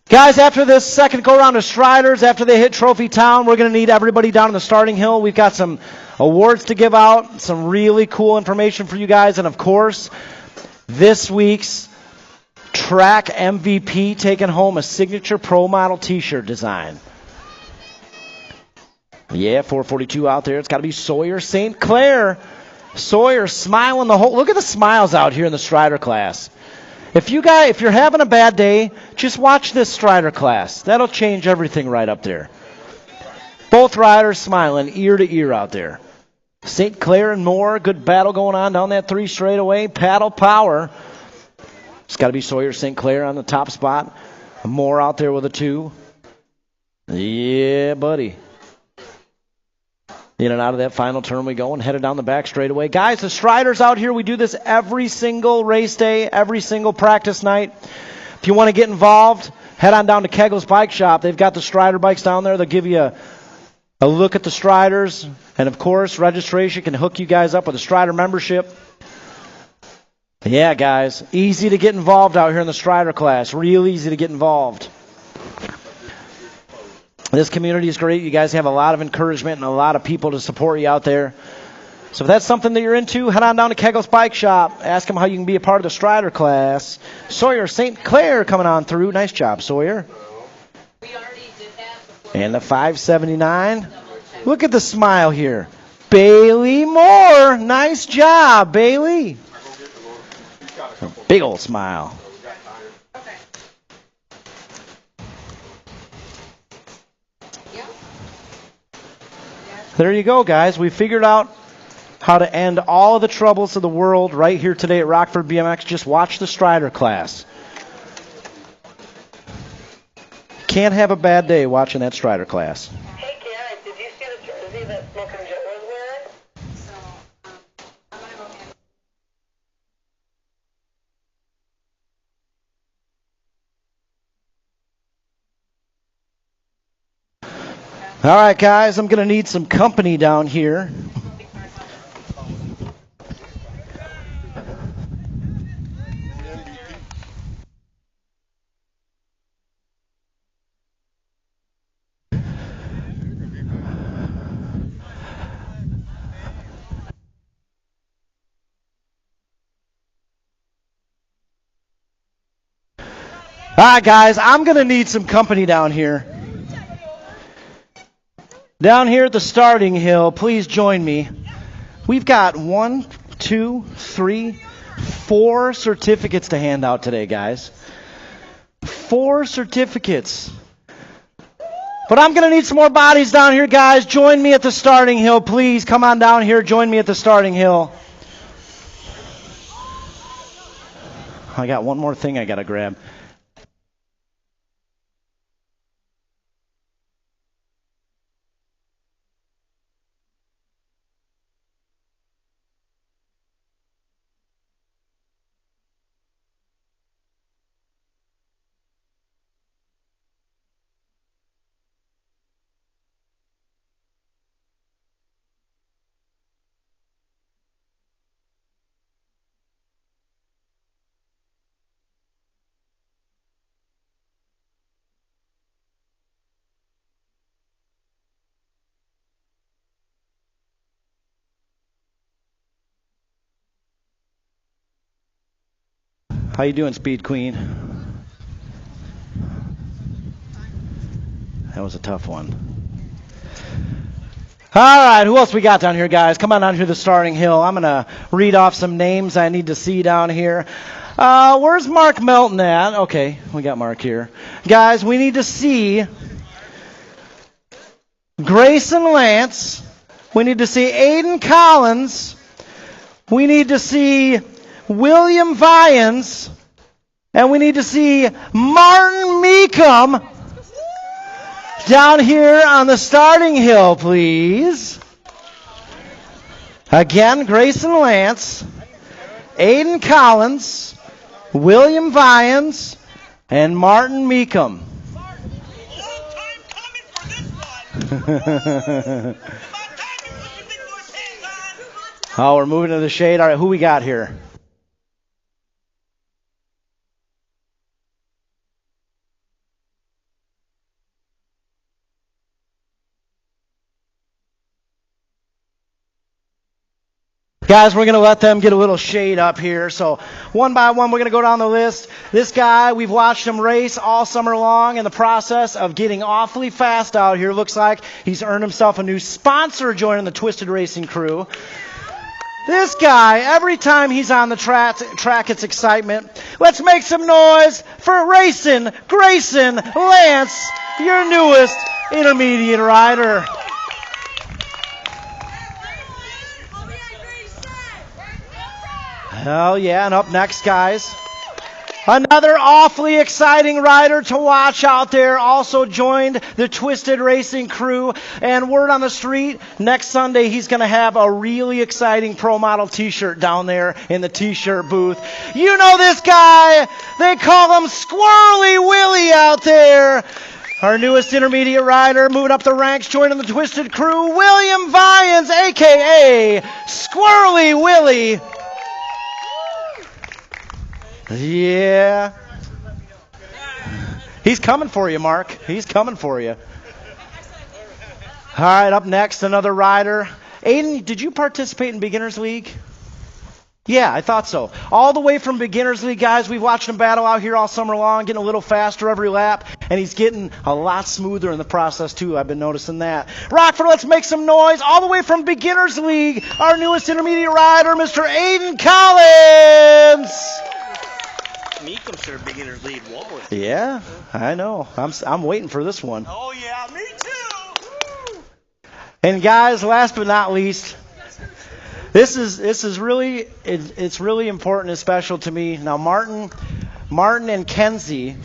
Guys, after this second go-round of Striders, after they hit Trophy Town, we're going to need everybody down on the starting hill. We've got some awards to give out, some really cool information for you guys, and of course, this week's track MVP taking home a signature pro model t-shirt design. Yeah, 442 out there. It's got to be Sawyer St. Clair. Sawyer smiling the whole... Look at the smiles out here in the Strider class. If you're having a bad day, just watch this strider class. That'll change everything right up there. Both riders smiling ear to ear out there. St. Clair and Moore, good battle going on down that 3 straightaway. Paddle power. It's got to be Sawyer St. Clair on the top spot. Moore out there with a 2. Yeah, buddy. In and out of that final turn we go and headed down the back straightaway. Guys, the Striders out here, we do this every single race day, every single practice night. If you want to get involved, head on down to Kegel's Bike Shop. They've got the Strider bikes down there. They'll give you a look at the Striders. And, of course, registration can hook you guys up with a Strider membership. Yeah, guys, easy to get involved out here in the Strider class. Real easy to get involved. This community is great. You guys have a lot of encouragement and a lot of people to support you out there. So if that's something that you're into, head on down to Kegel's Bike Shop. Ask them how you can be a part of the Strider class. Sawyer St. Clair coming on through. Nice job, Sawyer. And the 579. Look at the smile here. Bailey Moore. Nice job, Bailey. A big old smile. There you go, guys. We figured out how to end all of the troubles of the world right here today at Rockford BMX. Just watch the Strider class. Can't have a bad day watching that Strider class. Hey, Karen, did you see the jersey that Smoking Joe was wearing? I'm going to go ahead. All right, guys, I'm going to need some company down here. All right, guys, I'm going to need some company down here. Down here at the starting hill, please join me. We've got 1, 2, 3, 4 certificates to hand out today, guys. 4 certificates. But I'm going to need some more bodies down here, guys. Join me at the starting hill, please. Come on down here. Join me at the starting hill. I got one more thing I got to grab. How you doing, Speed Queen? That was a tough one. All right, who else we got down here, guys? Come on down here to the starting hill. I'm going to read off some names I need to see down here. Where's Mark Melton at? Okay, we got Mark here. Guys, we need to see Grayson Lance. We need to see Aiden Collins. We need to see William Vyans, and we need to see Martin Meekum down here on the starting hill, please. Again, Grayson Lance, Aiden Collins, William Vyans, and Martin Meekum. Oh, we're moving to the shade. All right, who we got here? Guys, we're going to let them get a little shade up here. So one by one, we're going to go down the list. This guy, we've watched him race all summer long in the process of getting awfully fast out here. Looks like he's earned himself a new sponsor joining the Twisted Racing crew. This guy, every time he's on the track, it's excitement. Let's make some noise for Grayson Lance, your newest intermediate rider. Hell yeah, and up next, guys, another awfully exciting rider to watch out there. Also joined the Twisted Racing crew. And word on the street, next Sunday he's going to have a really exciting Pro Model t-shirt down there in the t-shirt booth. You know this guy. They call him Squirrely Willie out there. Our newest intermediate rider moving up the ranks, joining the Twisted crew, William Vyans, a.k.a. Squirrely Willie. Yeah. He's coming for you, Mark. He's coming for you. All right, up next, another rider. Aiden, did you participate in Beginners League? Yeah, I thought so. All the way from Beginners League, guys, we've watched him battle out here all summer long, getting a little faster every lap, and he's getting a lot smoother in the process, too. I've been noticing that. Rockford, let's make some noise. All the way from Beginners League, our newest intermediate rider, Mr. Aiden Collins. Me consider Beginners League Walworth. Yeah, I know. I'm waiting for this one. Oh yeah, me too. And guys, last but not least, this is really it's really important and special to me. Now Martin and Kenzie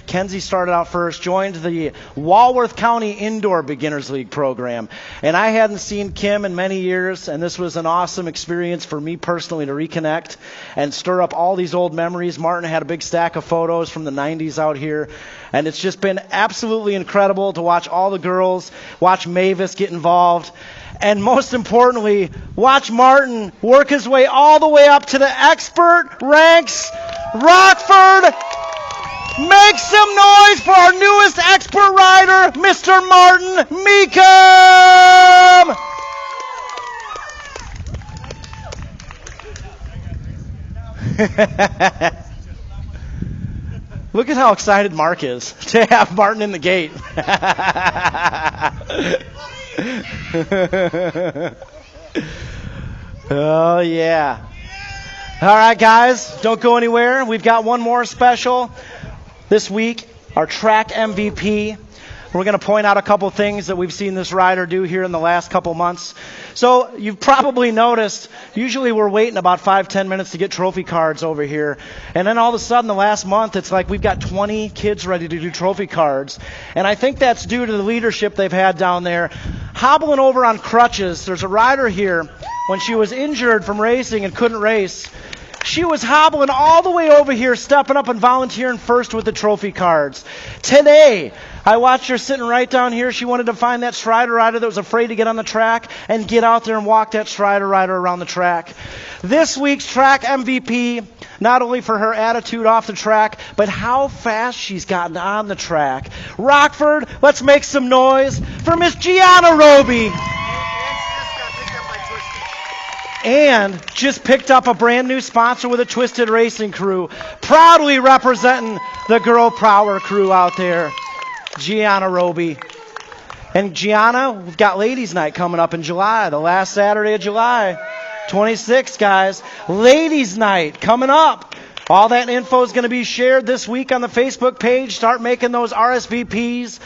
started out first, joined the Walworth County Indoor Beginners League program. And I hadn't seen Kim in many years, and this was an awesome experience for me personally to reconnect and stir up all these old memories. Martin had a big stack of photos from the 90s out here, and it's just been absolutely incredible to watch all the girls, watch Mavis get involved, and most importantly, watch Martin work his way all the way up to the expert ranks. Rockford, make some noise for our newest expert rider, Mr. Martin Meekum. Look at how excited Mark is to have Martin in the gate. Oh, yeah. All right, guys, don't go anywhere. We've got one more special this week, our track MVP. We're going to point out a couple things that we've seen this rider do here in the last couple months. So you've probably noticed, usually we're waiting about 5-10 minutes to get trophy cards over here. And then all of a sudden, the last month, it's like we've got 20 kids ready to do trophy cards. And I think that's due to the leadership they've had down there. Hobbling over on crutches, there's a rider here, when she was injured from racing and couldn't race, she was hobbling all the way over here, stepping up and volunteering first with the trophy cards. Today, I watched her sitting right down here. She wanted to find that Strider rider that was afraid to get on the track and get out there and walk that Strider rider around the track. This week's track MVP, not only for her attitude off the track, but how fast she's gotten on the track. Rockford, let's make some noise for Miss Gianna Roby. And just picked up a brand new sponsor with a Twisted Racing crew, proudly representing the Girl Power crew out there, Gianna Roby. And Gianna, we've got Ladies Night coming up in July, the last Saturday of July, 26, guys. Ladies Night coming up. All that info is going to be shared this week on the Facebook page. Start making those RSVPs.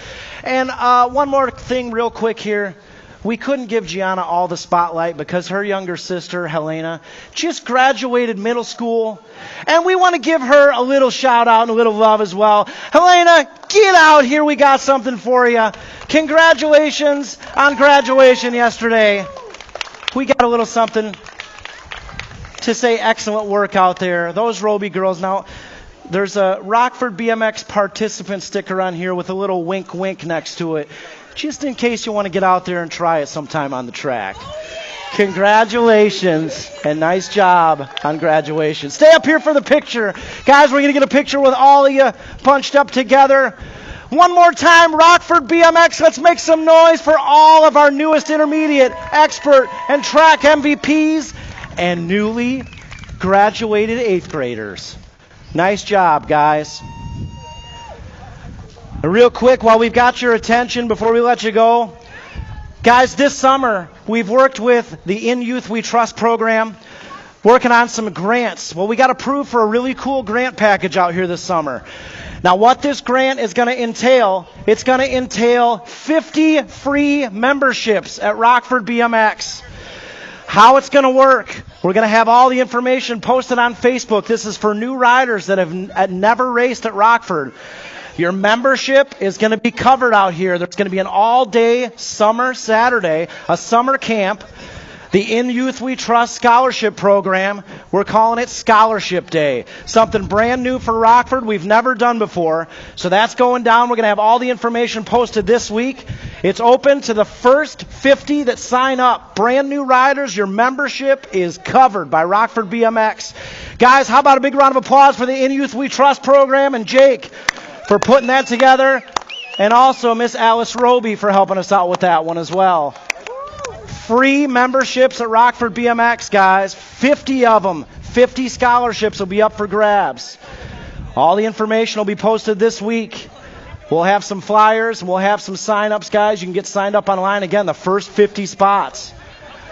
And one more thing real quick here. We couldn't give Gianna all the spotlight because her younger sister, Helena, just graduated middle school. And we want to give her a little shout out and a little love as well. Helena, get out here. We got something for you. Congratulations on graduation yesterday. We got a little something to say excellent work out there. Those Roby girls. Now, there's a Rockford BMX participant sticker on here with a little wink wink next to it, just in case you want to get out there and try it sometime on the track. Congratulations and nice job on graduation. Stay up here for the picture. Guys, we're going to get a picture with all of you bunched up together. One more time, Rockford BMX, let's make some noise for all of our newest intermediate, expert, and track MVPs and newly graduated 8th graders. Nice job, guys. Real quick, while we've got your attention, before we let you go, guys, this summer we've worked with the In Youth We Trust program. working on some grants. Well, we got approved for a really cool grant package out here this summer. Now, what this grant is going to entail, it's going to entail 50 free memberships at Rockford BMX. How it's going to work, we're going to have all the information posted on Facebook. This is for new riders that have never raced at Rockford. Your membership is going to be covered out here. There's going to be an all-day summer Saturday, a summer camp. The In Youth We Trust Scholarship Program, we're calling it Scholarship Day. Something brand new for Rockford we've never done before. So that's going down. We're going to have all the information posted this week. It's open to the first 50 that sign up. Brand new riders, your membership is covered by Rockford BMX. Guys, how about a big round of applause for the In Youth We Trust program and Jake for putting that together, and also Miss Alice Roby for helping us out with that one as well. Free memberships at Rockford BMX, guys. 50 of them. 50 scholarships will be up for grabs. All the information will be posted this week. We'll have some flyers and we'll have some sign-ups, guys. You can get signed up online. Again, the first 50 spots.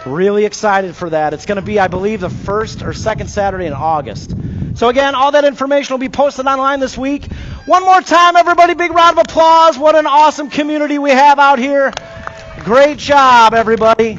Really excited for that. It's going to be, I believe, the first or second Saturday in August. So again, all that information will be posted online this week. One more time, everybody, big round of applause. What an awesome community we have out here. Great job, everybody.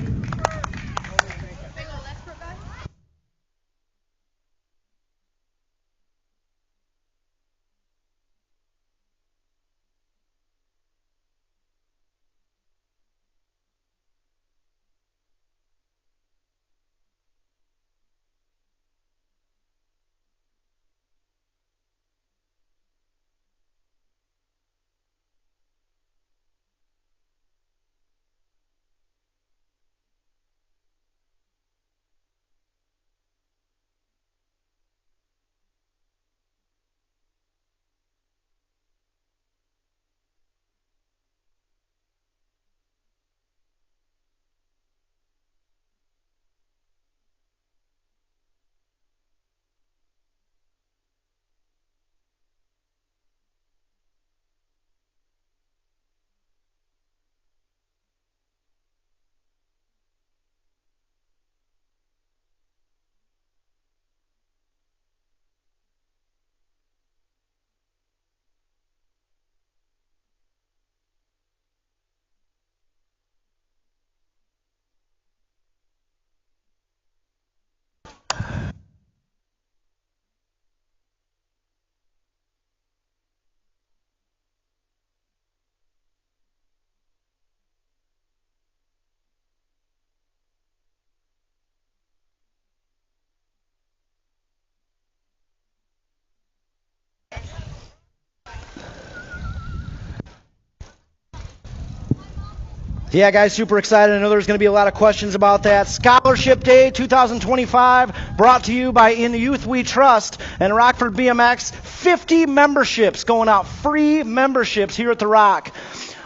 Yeah, guys, super excited. I know there's going to be a lot of questions about that. Scholarship Day 2025, brought to you by In Youth We Trust and Rockford BMX. 50 memberships going out, free memberships here at The Rock.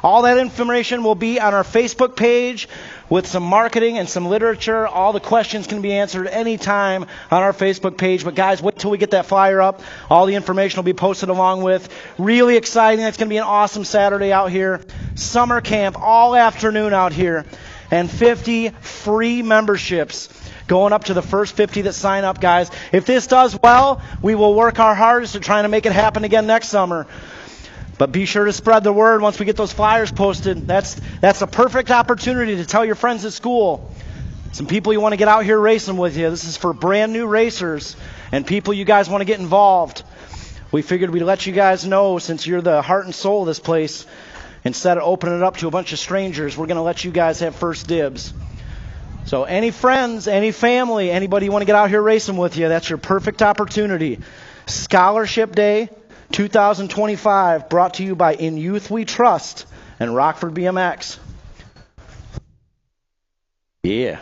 All that information will be on our Facebook page with some marketing and some literature. All the questions can be answered anytime on our Facebook page. But guys, wait till we get that flyer up. All the information will be posted along with. Really exciting. It's going to be an awesome Saturday out here. Summer camp all afternoon out here. And 50 free memberships going up to the first 50 that sign up, guys. If this does well, we will work our hardest to try to make it happen again next summer. But be sure to spread the word once we get those flyers posted. That's a perfect opportunity to tell your friends at school, some people you want to get out here racing with you. This is for brand new racers and people you guys want to get involved. We figured we'd let you guys know, since you're the heart and soul of this place, instead of opening it up to a bunch of strangers, we're going to let you guys have first dibs. So any friends, any family, anybody you want to get out here racing with you, that's your perfect opportunity. Scholarship Day 2025, brought to you by In Youth We Trust and Rockford BMX. Yeah.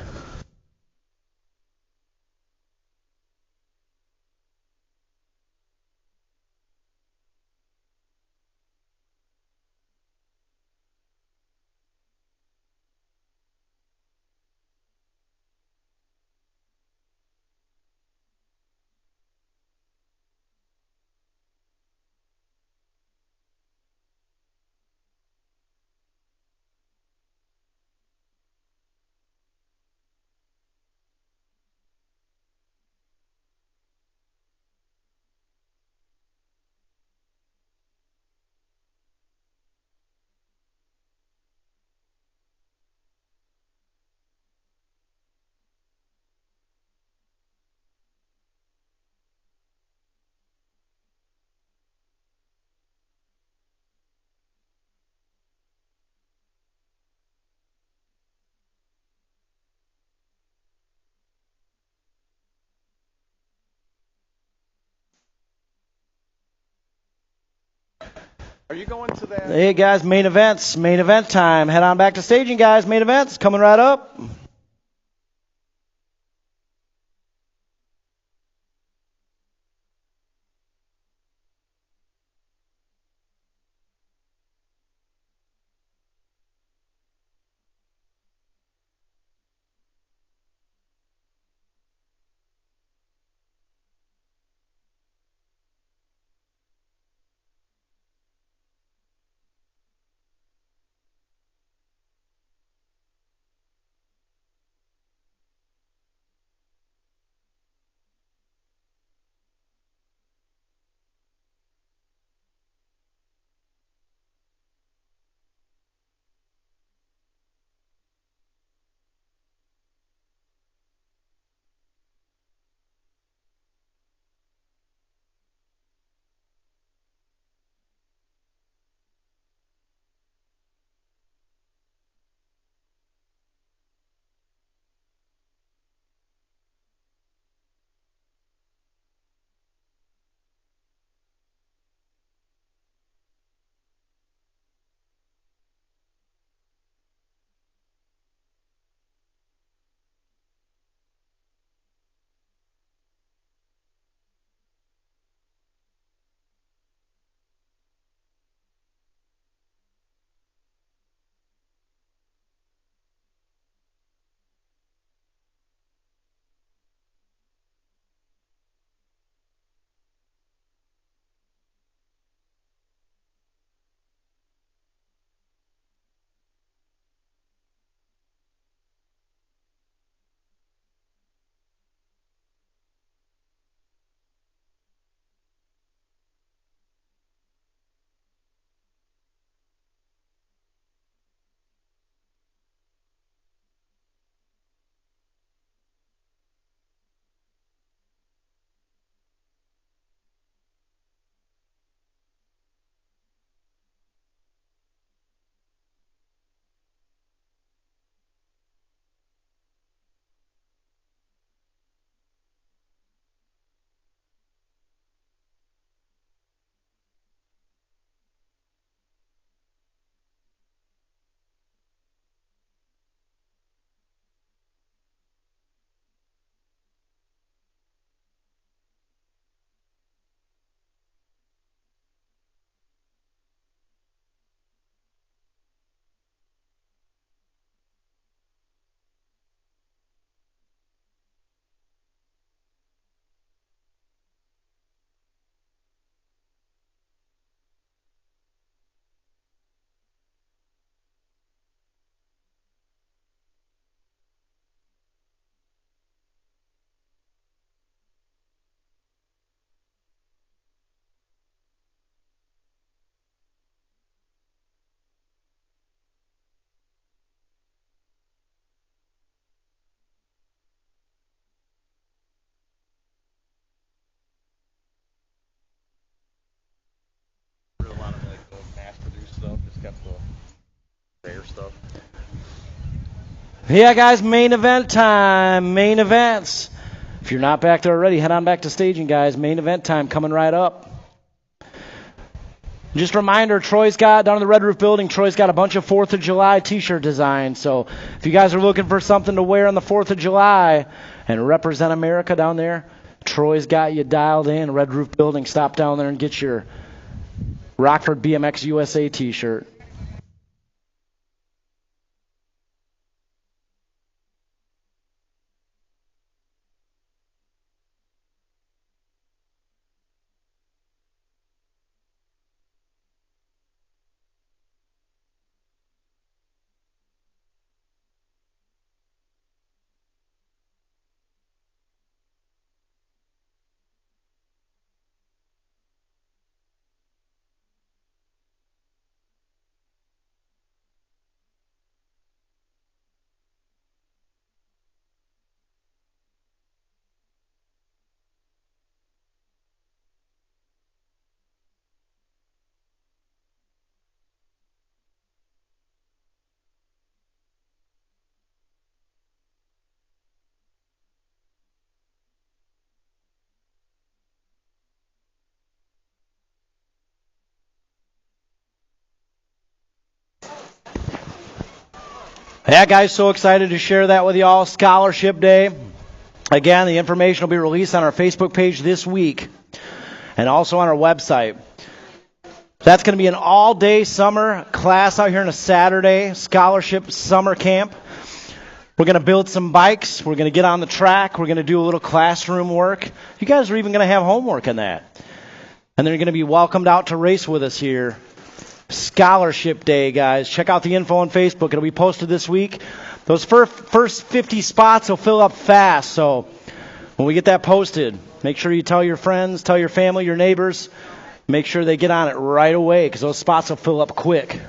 Are you going to that? Hey, guys, main events. Main event time. Head on back to staging, guys. Main events coming right up. A lot of like the mass-produced stuff. Just kept the rare stuff. Yeah, guys, main event time. Main events. If you're not back there already, head on back to staging, guys. Main event time coming right up. Just a reminder, Troy's got, down in the Red Roof building, Troy's got a bunch of 4th of July t-shirt designs. So if you guys are looking for something to wear on the 4th of July and represent America down there, Troy's got you dialed in. Red Roof building, stop down there and get your Rockford BMX USA t-shirt. Yeah, guys, so excited to share that with you all. Scholarship Day. Again, the information will be released on our Facebook page this week and also on our website. That's going to be an all-day summer class out here on a Saturday, scholarship summer camp. We're going to build some bikes. We're going to get on the track. We're going to do a little classroom work. You guys are even going to have homework on that. And they're going to be welcomed out to race with us here. Scholarship Day, guys. Check out the info on Facebook. It'll be posted this week. Those first 50 spots will fill up fast. So when we get that posted, make sure you tell your friends, tell your family, your neighbors. Make sure they get on it right away because those spots will fill up quick.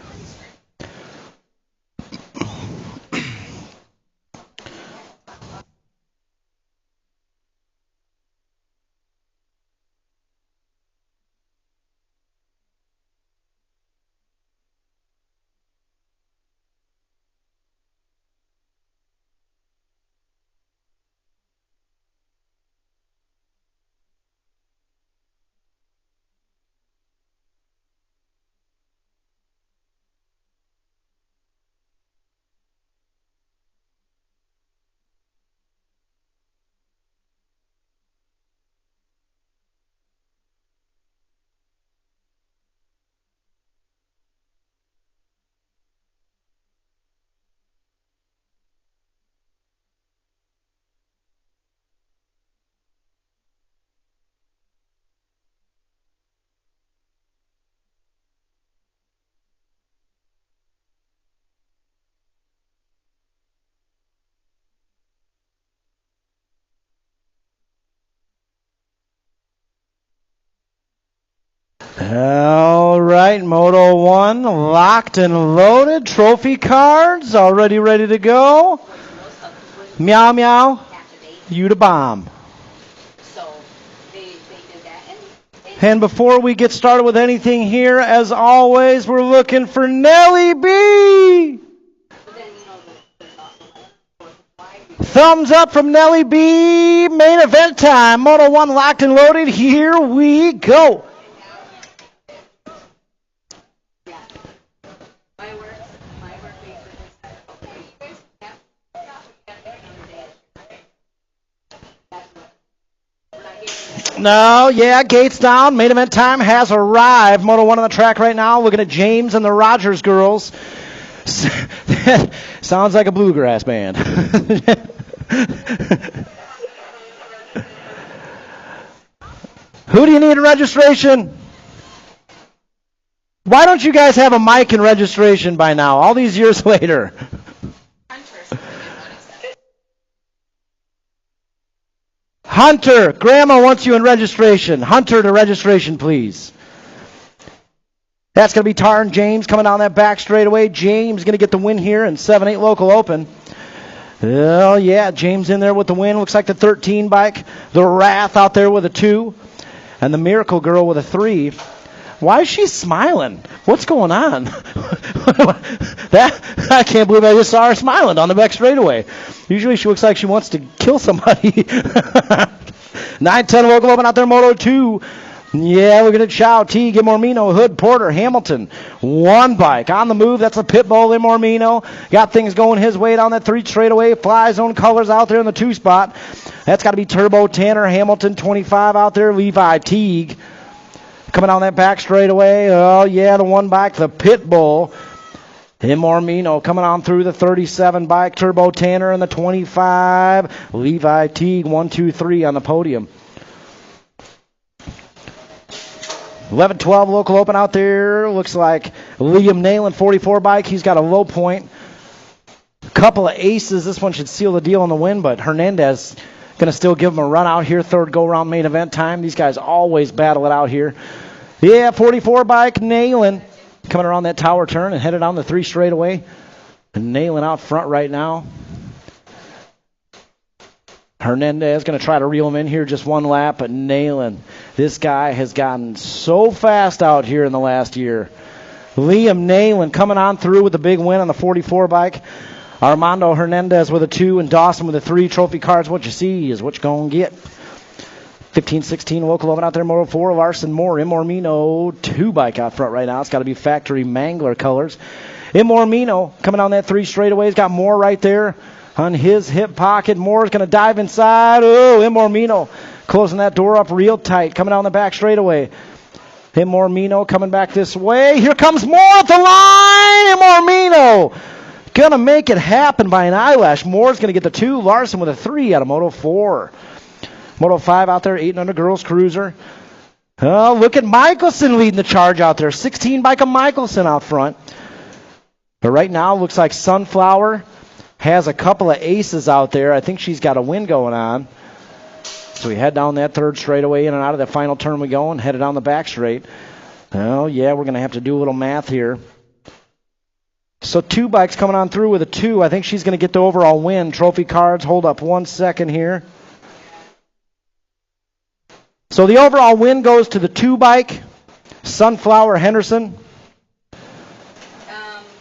All right, Moto 1 locked and loaded. Trophy cards already ready to go. Meow, meow. You the bomb. So they did that. And before we get started with anything here, as always, we're looking for Nellie B. But then, Thumbs up from Nellie B. Main event time. Moto 1 locked and loaded. Here we go. No, yeah, gates down. Main event time has arrived. Moto 1 on the track right now. Looking at James and the Rogers girls. Sounds like a bluegrass band. Who do you need in registration? Why don't you guys have a mic in registration by now, all these years later? Hunter, Grandma wants you in registration. Hunter to registration, please. That's going to be Tarn James coming down that back straightaway. James going to get the win here in 7-8 local open. Oh, yeah, James in there with the win. Looks like the 13 bike. The Wrath out there with a 2. And the Miracle Girl with a 3. Why is she smiling? What's going on? I can't believe I just saw her smiling on the back straightaway. Usually she looks like she wants to kill somebody. 9-10 local open out there, Moto 2. Yeah, looking at Chow, T, Mormino, Hood, Porter, Hamilton. One bike on the move. That's a pit bull in Mormino. Got things going his way down that 3 straightaway. Fly zone colors out there in the 2 spot. That's got to be Turbo Tanner, Hamilton 25 out there. Levi Teague coming down that back straightaway. Oh, yeah, the 1 bike, the pit bull. In Mormino coming on through the 37 bike. Turbo Tanner and the 25. Levi Teague 1, 2, 3 on the podium. 11-12 local open out there. Looks like Liam Nayland, 44 bike. He's got a low point. Couple of aces. This one should seal the deal on the win, but Hernandez going to still give him a run out here. 3rd go-round main event time. These guys always battle it out here. Yeah, 44 bike, Nayland coming around that tower turn and headed on the 3 straightaway. And Nayland out front right now. Hernandez going to try to reel him in here just 1 lap, but Nayland, this guy has gotten so fast out here in the last year. Liam Nayland coming on through with the big win on the 44 bike. Armando Hernandez with a 2 and Dawson with a 3. Trophy cards, what you see is what you're going to get. 15-16 local 11 out there, Moto 4, Larson Moore, Imormino, 2 bike out front right now. It's got to be factory Mangler colors. Imormino coming on that 3 straightaway. He's got Moore right there on his hip pocket. Moore's going to dive inside. Oh, Imormino closing that door up real tight. Coming down the back straightaway. Imormino coming back this way. Here comes Moore at the line. Imormino going to make it happen by an eyelash. Moore's going to get the 2. Larson with a 3 out of Moto 4. Moto 5 out there, 800 girls cruiser. Oh, look at Michelson leading the charge out there. 16 bike of Michelson out front. But right now, looks like Sunflower has a couple of aces out there. I think she's got a win going on. So we head down that 3rd straightaway, in and out of the final turn we go, and headed down the back straight. Oh, yeah, we're going to have to do a little math here. So 2 bikes coming on through with a 2. I think she's going to get the overall win. Trophy cards, hold up 1 second here. So the overall win goes to the 2 bike, Sunflower Henderson.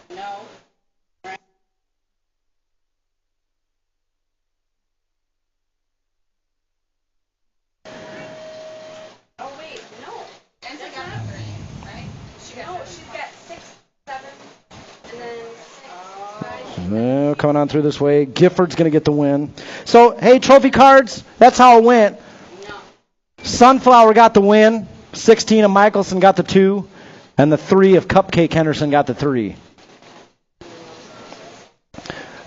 No. Oh, wait, no. Enza got it, right? She's got 6, 7, and then 6, 5. Coming on through this way. Gifford's going to get the win. So, hey, trophy cards, that's how it went. No. Sunflower got the win. 16 of Michelson got the 2. And the 3 of Cupcake Henderson got the 3.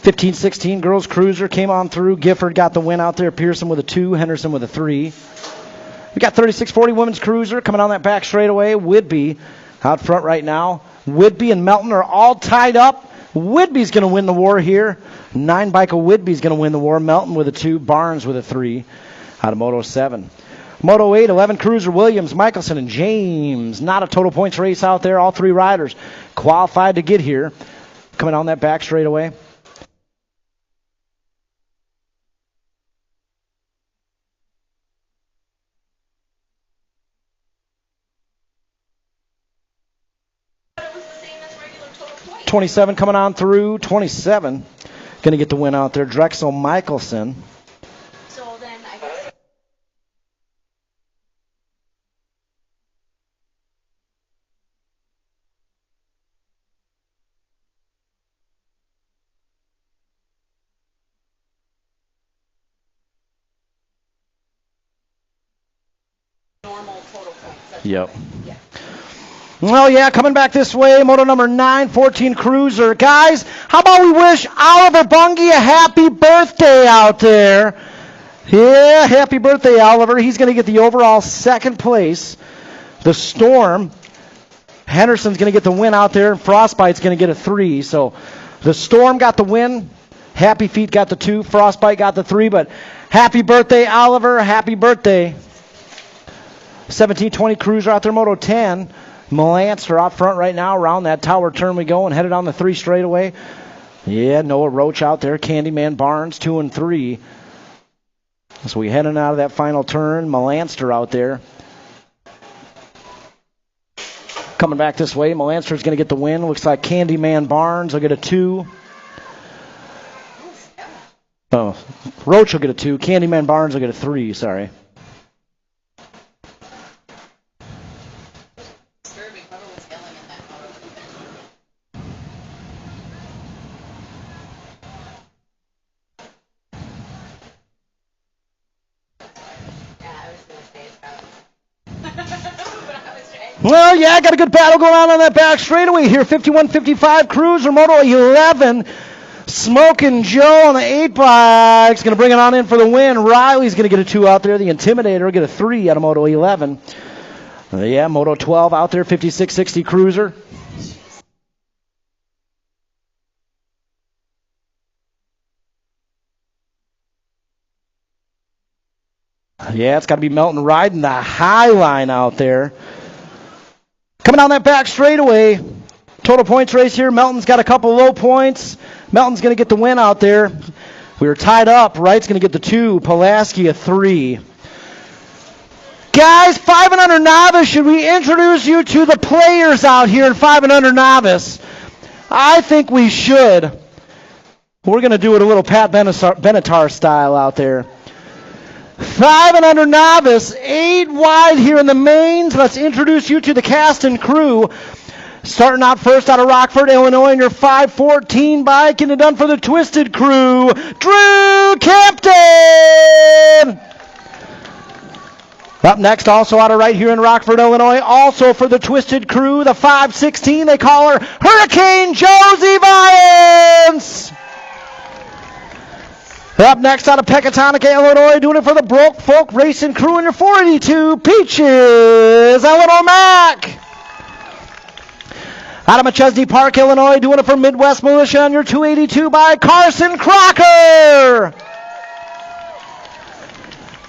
15-16 girls cruiser came on through. Gifford got the win out there. Pearson with a 2. Henderson with a 3. We got 36-40 women's cruiser coming on that back straightaway. Whidbey out front right now. Whidbey and Melton are all tied up. Whidbey's going to win the war here. 9 bike of Whidbey's going to win the war. Melton with a 2. Barnes with a 3 out of Moto 7. Moto 8, 11 cruiser Williams, Michelson, and James. Not a total points race out there. All 3 riders qualified to get here. Coming on that back straightaway. But it was the same as regular total points. 27 coming on through. 27 going to get the win out there. Drexel Michelson. So then I guess. Normal total points. Yep. Yeah. Well, yeah, coming back this way, moto number 9, 14 cruiser. Guys, how about we wish Oliver Bungie a happy birthday out there? Yeah, happy birthday, Oliver. He's going to get the overall 2nd place. The Storm. Henderson's going to get the win out there, and Frostbite's going to get a 3. So the Storm got the win. Happy Feet got the 2. Frostbite got the 3. But happy birthday, Oliver. Happy birthday. 17-20 cruiser out there, moto 10. Melanster out front right now. Around that tower turn we go and headed on the 3 straightaway. Yeah, Noah Roach out there. Candyman Barnes, 2 and 3. So we heading out of that final turn. Melanster out there. Coming back this way. Melanster's going to get the win. Looks like Candyman Barnes will get a 2. Oh, Roach will get a 2. Candyman Barnes will get a 3, sorry. Well, yeah, got a good battle going on that back straightaway here. 51-55 cruiser, moto 11. Smoking Joe on the 8 bike's going to bring it on in for the win. Riley's going to get a 2 out there. The Intimidator will get a 3 out of moto 11. Yeah, moto 12 out there, 56-60 cruiser. Yeah, it's got to be Melton riding the high line out there. Coming down that back straightaway. Total points race here. Melton's got a couple low points. Melton's going to get the win out there. We were tied up. Wright's going to get the 2. Pulaski a 3. Guys, 5 and under novice, should we introduce you to the players out here in 5 and under novice? I think we should. We're going to do it a little Pat Benatar style out there. 5 and under novice, 8 wide here in the mains. Let's introduce you to the cast and crew. Starting out first out of Rockford, Illinois, in your 514 bike, and it done for the Twisted Crew, Drew Campton. Up next, also out of right here in Rockford, Illinois, also for the Twisted Crew, the 516, they call her Hurricane Josie Viance. Up next out of Pecatonica, Illinois, doing it for the Broke Folk Racing Crew in your 482, Peaches Eleanor Mack. Out of Machesney Park, Illinois, doing it for Midwest Militia on your 282 by Carson Crocker.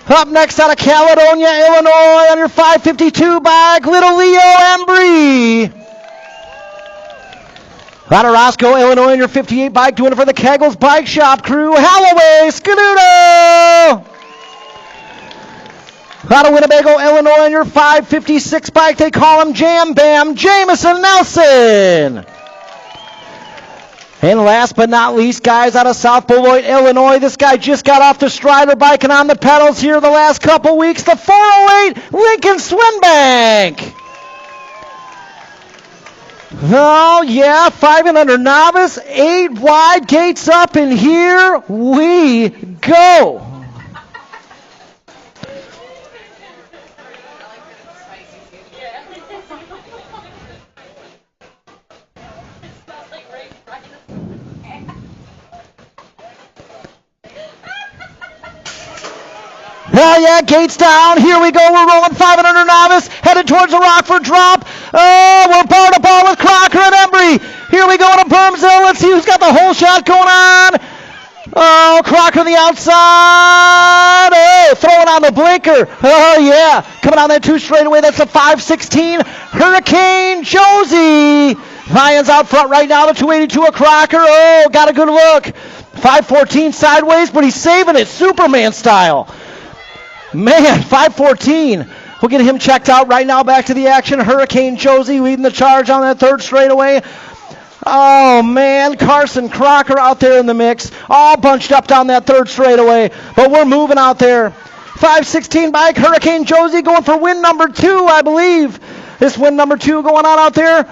Up next out of Caledonia, Illinois, on your 552 bike, Little Leo Embry. Out of Roscoe, Illinois, on your 58 bike, doing it for the Kegels Bike Shop crew, Halloway Scanudo. Out of Winnebago, Illinois, on your 556 bike, they call him Jam Bam, Jamison Nelson. And last but not least, guys, out of South Beloit, Illinois, this guy just got off the Strider bike and on the pedals here the last couple weeks, the 408 Lincoln Swinbank. Oh, yeah, 5 and under novice, 8 wide, gates up, and here we go. Hell yeah, gates down. Here we go. We're rolling 5 and under novice, headed towards the Rockford drop. Oh, we're bar to bar with Crocker and Embry. Here we go to Bermsville. Let's see who's got the whole shot going on. Oh, Crocker on the outside. Oh, throwing on the blinker. Oh, yeah. Coming on that 2 straightaway. That's a 516. Hurricane Josie. Vian's out front right now. The 282 of Crocker. Oh, got a good look. 514 sideways, but he's saving it Superman style. Man, 514. We'll get him checked out right now. Back to the action. Hurricane Josie leading the charge on that 3rd straightaway. Oh, man, Carson Crocker out there in the mix. All bunched up down that 3rd straightaway. But we're moving out there. 516 bike, Hurricane Josie going for win number 2, I believe. This win number 2 going on out there.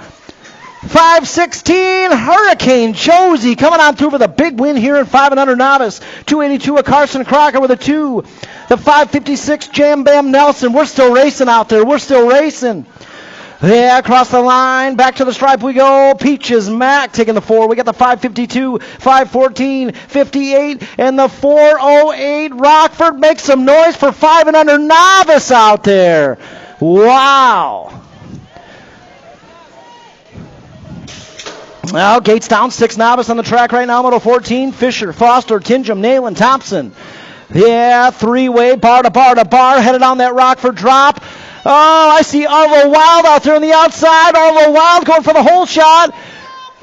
516, Hurricane Josie coming on through with a big win here in 5 and under novice. 282 of Carson Crocker with a 2. The 556 Jam Bam Nelson. We're still racing out there. We're still racing. Yeah, across the line. Back to the stripe we go. Peaches Mack taking the 4. We got the 552, 514, 58, and the 408. Rockford makes some noise for 5 and under novice out there. Wow. Now, gates down, 6 novice on the track right now, Moto 14, Fisher, Foster, Tingham, Nayland, Thompson. Yeah, 3-way, bar to bar to bar, headed on that Rockford drop. Oh, I see Arvo Wild out there on the outside. Arvo Wild going for the whole shot.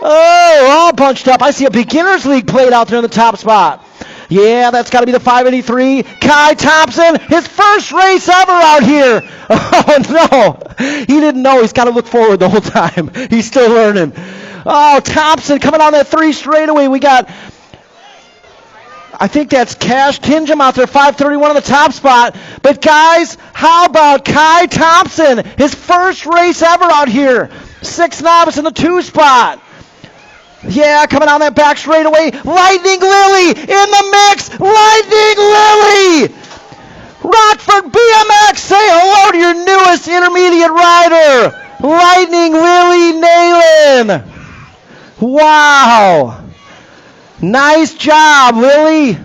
Oh, all bunched up. I see a Beginners League plate out there in the top spot. Yeah, that's got to be the 583. Kai Thompson, his first race ever out here. Oh, no. He didn't know. He's got to look forward the whole time. He's still learning. Oh, Thompson coming on that 3 straightaway. We got, I think that's Cash Tingham out there, 531 on the top spot. But, guys, how about Kai Thompson? His first race ever out here. 6 novice in the 2 spot. Yeah, coming on that back straightaway. Lightning Lily in the mix. Lightning Lily. Rockford BMX, say hello to your newest intermediate rider. Lightning Lily Nayland. Wow. Nice job, Lily.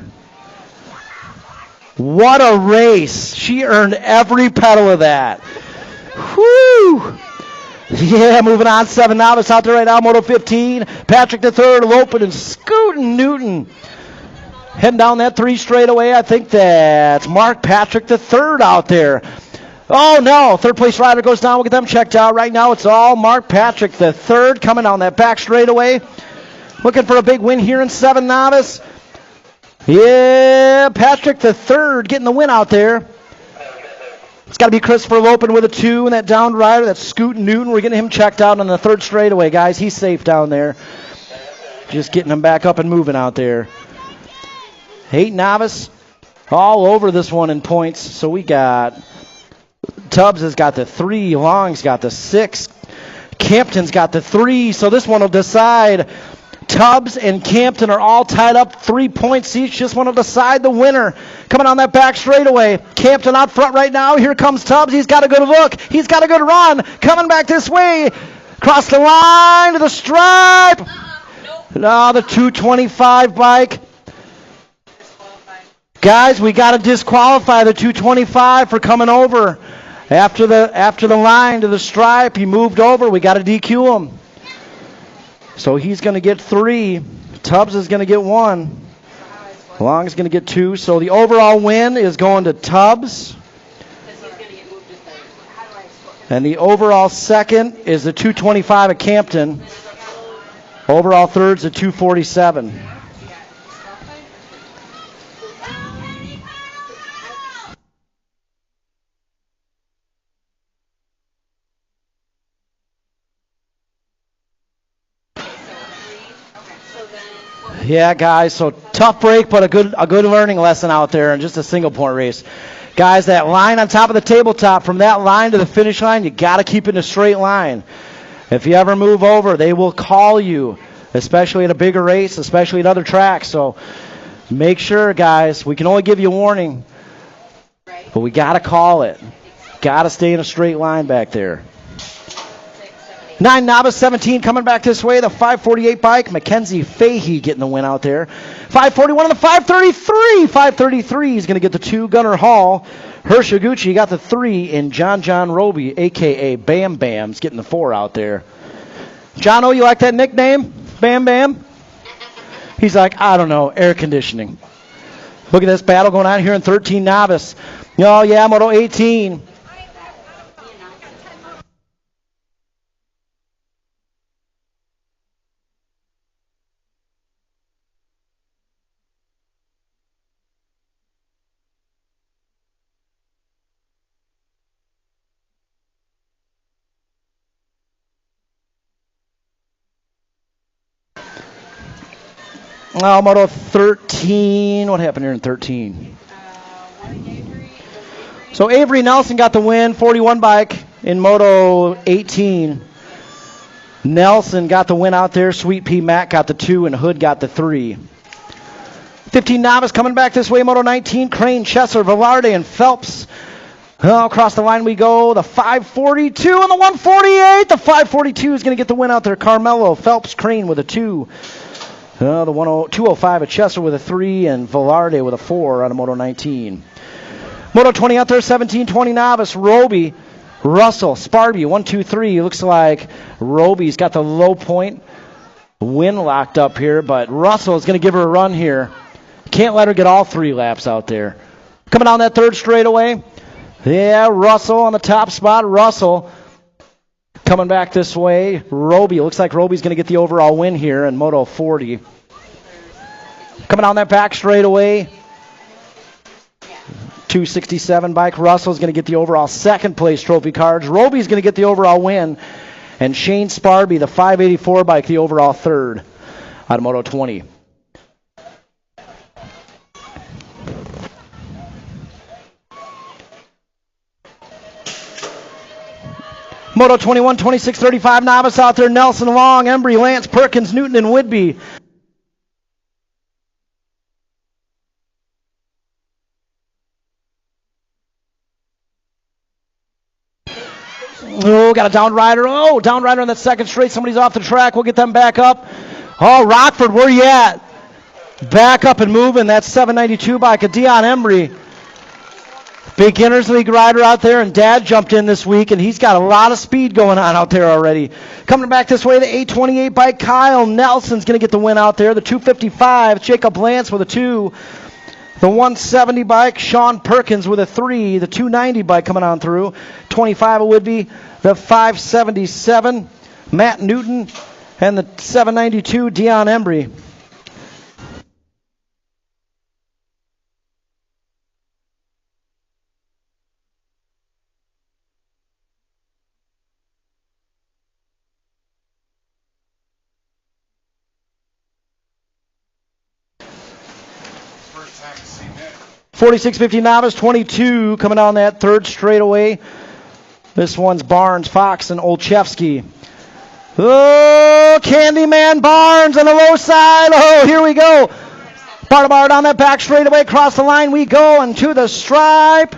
What a race. She earned every pedal of that. Whew. Yeah, moving on. 7 novice out there right now. Moto 15. Patrick the third, Lopin and Scootin' Newton. Heading down that 3 straightaway. I think that's Mark Patrick the third out there. Oh, no. 3rd place rider goes down. We'll get them checked out. Right now it's all Mark Patrick the third coming on that back straightaway. Looking for a big win here in 7 novice. Yeah, Patrick the third getting the win out there. It's got to be Christopher Lopin with a 2 and that down rider. That's Scootin' Newton. We're getting him checked out on the 3rd straightaway, guys. He's safe down there. Just getting him back up and moving out there. 8 novice. all over this one in points. So we got Tubbs has got the 3, Long's got the 6, Campton's got the 3. So this one will decide. Tubbs and Campton are all tied up 3 points each. This one will decide the winner. Coming on that back straightaway. Campton out front right now. Here comes Tubbs. He's got a good look. He's got a good run. Coming back this way. Across the line to the stripe. No, the 225 bike. Guys, we got to disqualify the 225 for coming over. After the line to the stripe, he moved over. We got to DQ him. So he's going to get 3. Tubbs is going to get 1. Long is going to get 2. So the overall win is going to Tubbs. And the overall second is the 225 at Campton. Overall third's a 247. Yeah, guys, so tough break, but a good learning lesson out there in just a single point race. Guys, that line on top of the tabletop, from that line to the finish line, you got to keep it in a straight line. If you ever move over, they will call you, especially at a bigger race, especially at other tracks. So make sure, guys, we can only give you a warning, but we got to call it. Got to stay in a straight line back there. 9 novice, 17 coming back this way. The 548 bike, Mackenzie Fahey getting the win out there. 541 on the 533. 533 is going to get the 2. Gunnar Hall. Hirshaguchi got the 3. And John Roby, a.k.a. Bam Bam's getting the 4 out there. John, you like that nickname? Bam Bam? He's like, I don't know, air conditioning. Look at this battle going on here in 13 novice. Oh, yeah, Moto 18. Oh, Moto 13. What happened here in 13? So Avery Nelson got the win, 41 bike in Moto 18. Nelson got the win out there. Sweet Pea Matt got the 2, and Hood got the 3. 15 novice coming back this way, Moto 19. Crane, Chesser, Velarde, and Phelps. Oh, across the line we go. The 542 and the 148. The 542 is going to get the win out there. Carmelo, Phelps, Crane with a 2. The 205 at Chester with a 3, and Velarde with a 4 on a Moto 19. Moto 20 out there, 17-20 novice. Roby, Russell, Sparby, 1, 2, 3. Looks like Roby's got the low point win locked up here, but Russell is going to give her a run here. Can't let her get all 3 laps out there. Coming down that third straightaway. Yeah, Russell on the top spot. Russell coming back this way. Roby. Looks like Roby's going to get the overall win here in Moto 40. Coming down that back straightaway. 267 bike. Russell's going to get the overall second place trophy cards. Roby's going to get the overall win. And Shane Sparby, the 584 bike, the overall third out of Moto 20. Moto 21, 26, 35 novice out there. Nelson, Long, Embry, Lance, Perkins, Newton, and Whidbey. Oh, got a down rider. Oh, down rider on that second straight. Somebody's off the track. We'll get them back up. Oh, Rockford, where you at? Back up and moving. That's 792 bike of Dion Embry. Beginners League rider out there, and Dad jumped in this week, and he's got a lot of speed going on out there already. Coming back this way, the 828 bike, Kyle Nelson's going to get the win out there. The 255, Jacob Lance with a 2. The 170 bike, Sean Perkins with a 3. The 290 bike coming on through. 25 it would be the 577, Matt Newton, and the 792, Dion Embry. First time to see that. 46.50 novice, 22 coming down that third straightaway. This one's Barnes, Fox, and Olszewski. Oh, Candyman Barnes on the low side. Oh, here we go. Bar down that back straightaway. Across the line we go, and to the stripe.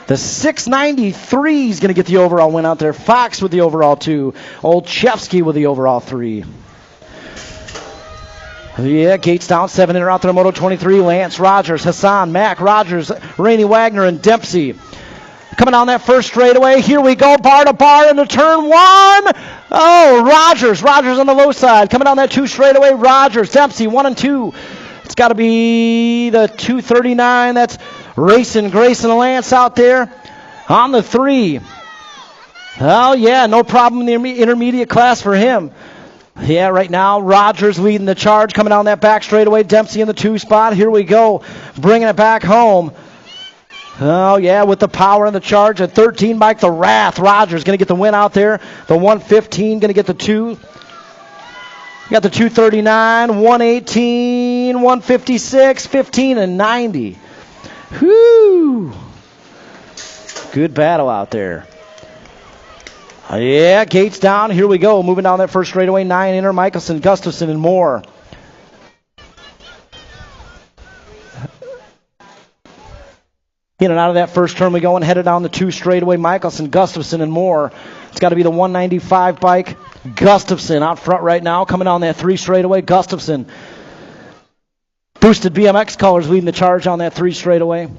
The 693 is going to get the overall win out there. Fox with the overall 2. Olszewski with the overall 3. Yeah, Gates down, 7 in out there, Moto 23. Lance Rogers, Hassan, Mac Rogers, Rainey Wagner, and Dempsey. Coming down that first straightaway. Here we go, bar to bar into turn 1. Oh, Rogers on the low side. Coming down that 2 straightaway, Rogers, Dempsey, 1 and 2. It's got to be the 239. That's racing Grayson Lance out there on the 3. Oh, yeah, no problem in the intermediate class for him. Yeah, right now, Rogers leading the charge, coming down that back straightaway. Dempsey in the 2 spot. Here we go, bringing it back home. Oh, yeah, with the power and the charge. At 13 bike, the Wrath. Rogers going to get the win out there. The 115 going to get the 2. You got the 239, 118, 156, 15, and 90. Whoo! Good battle out there. Yeah, Gates down. Here we go. Moving down that first straightaway. 9 inner. Michelson, Gustafson, and Moore. In and out of that first turn we go, and headed down the 2 straightaway. Michelson, Gustafson, and Moore. It's got to be the 195 bike. Gustafson out front right now. Coming down that 3 straightaway. Gustafson. Boosted BMX colors leading the charge on that 3 straightaway.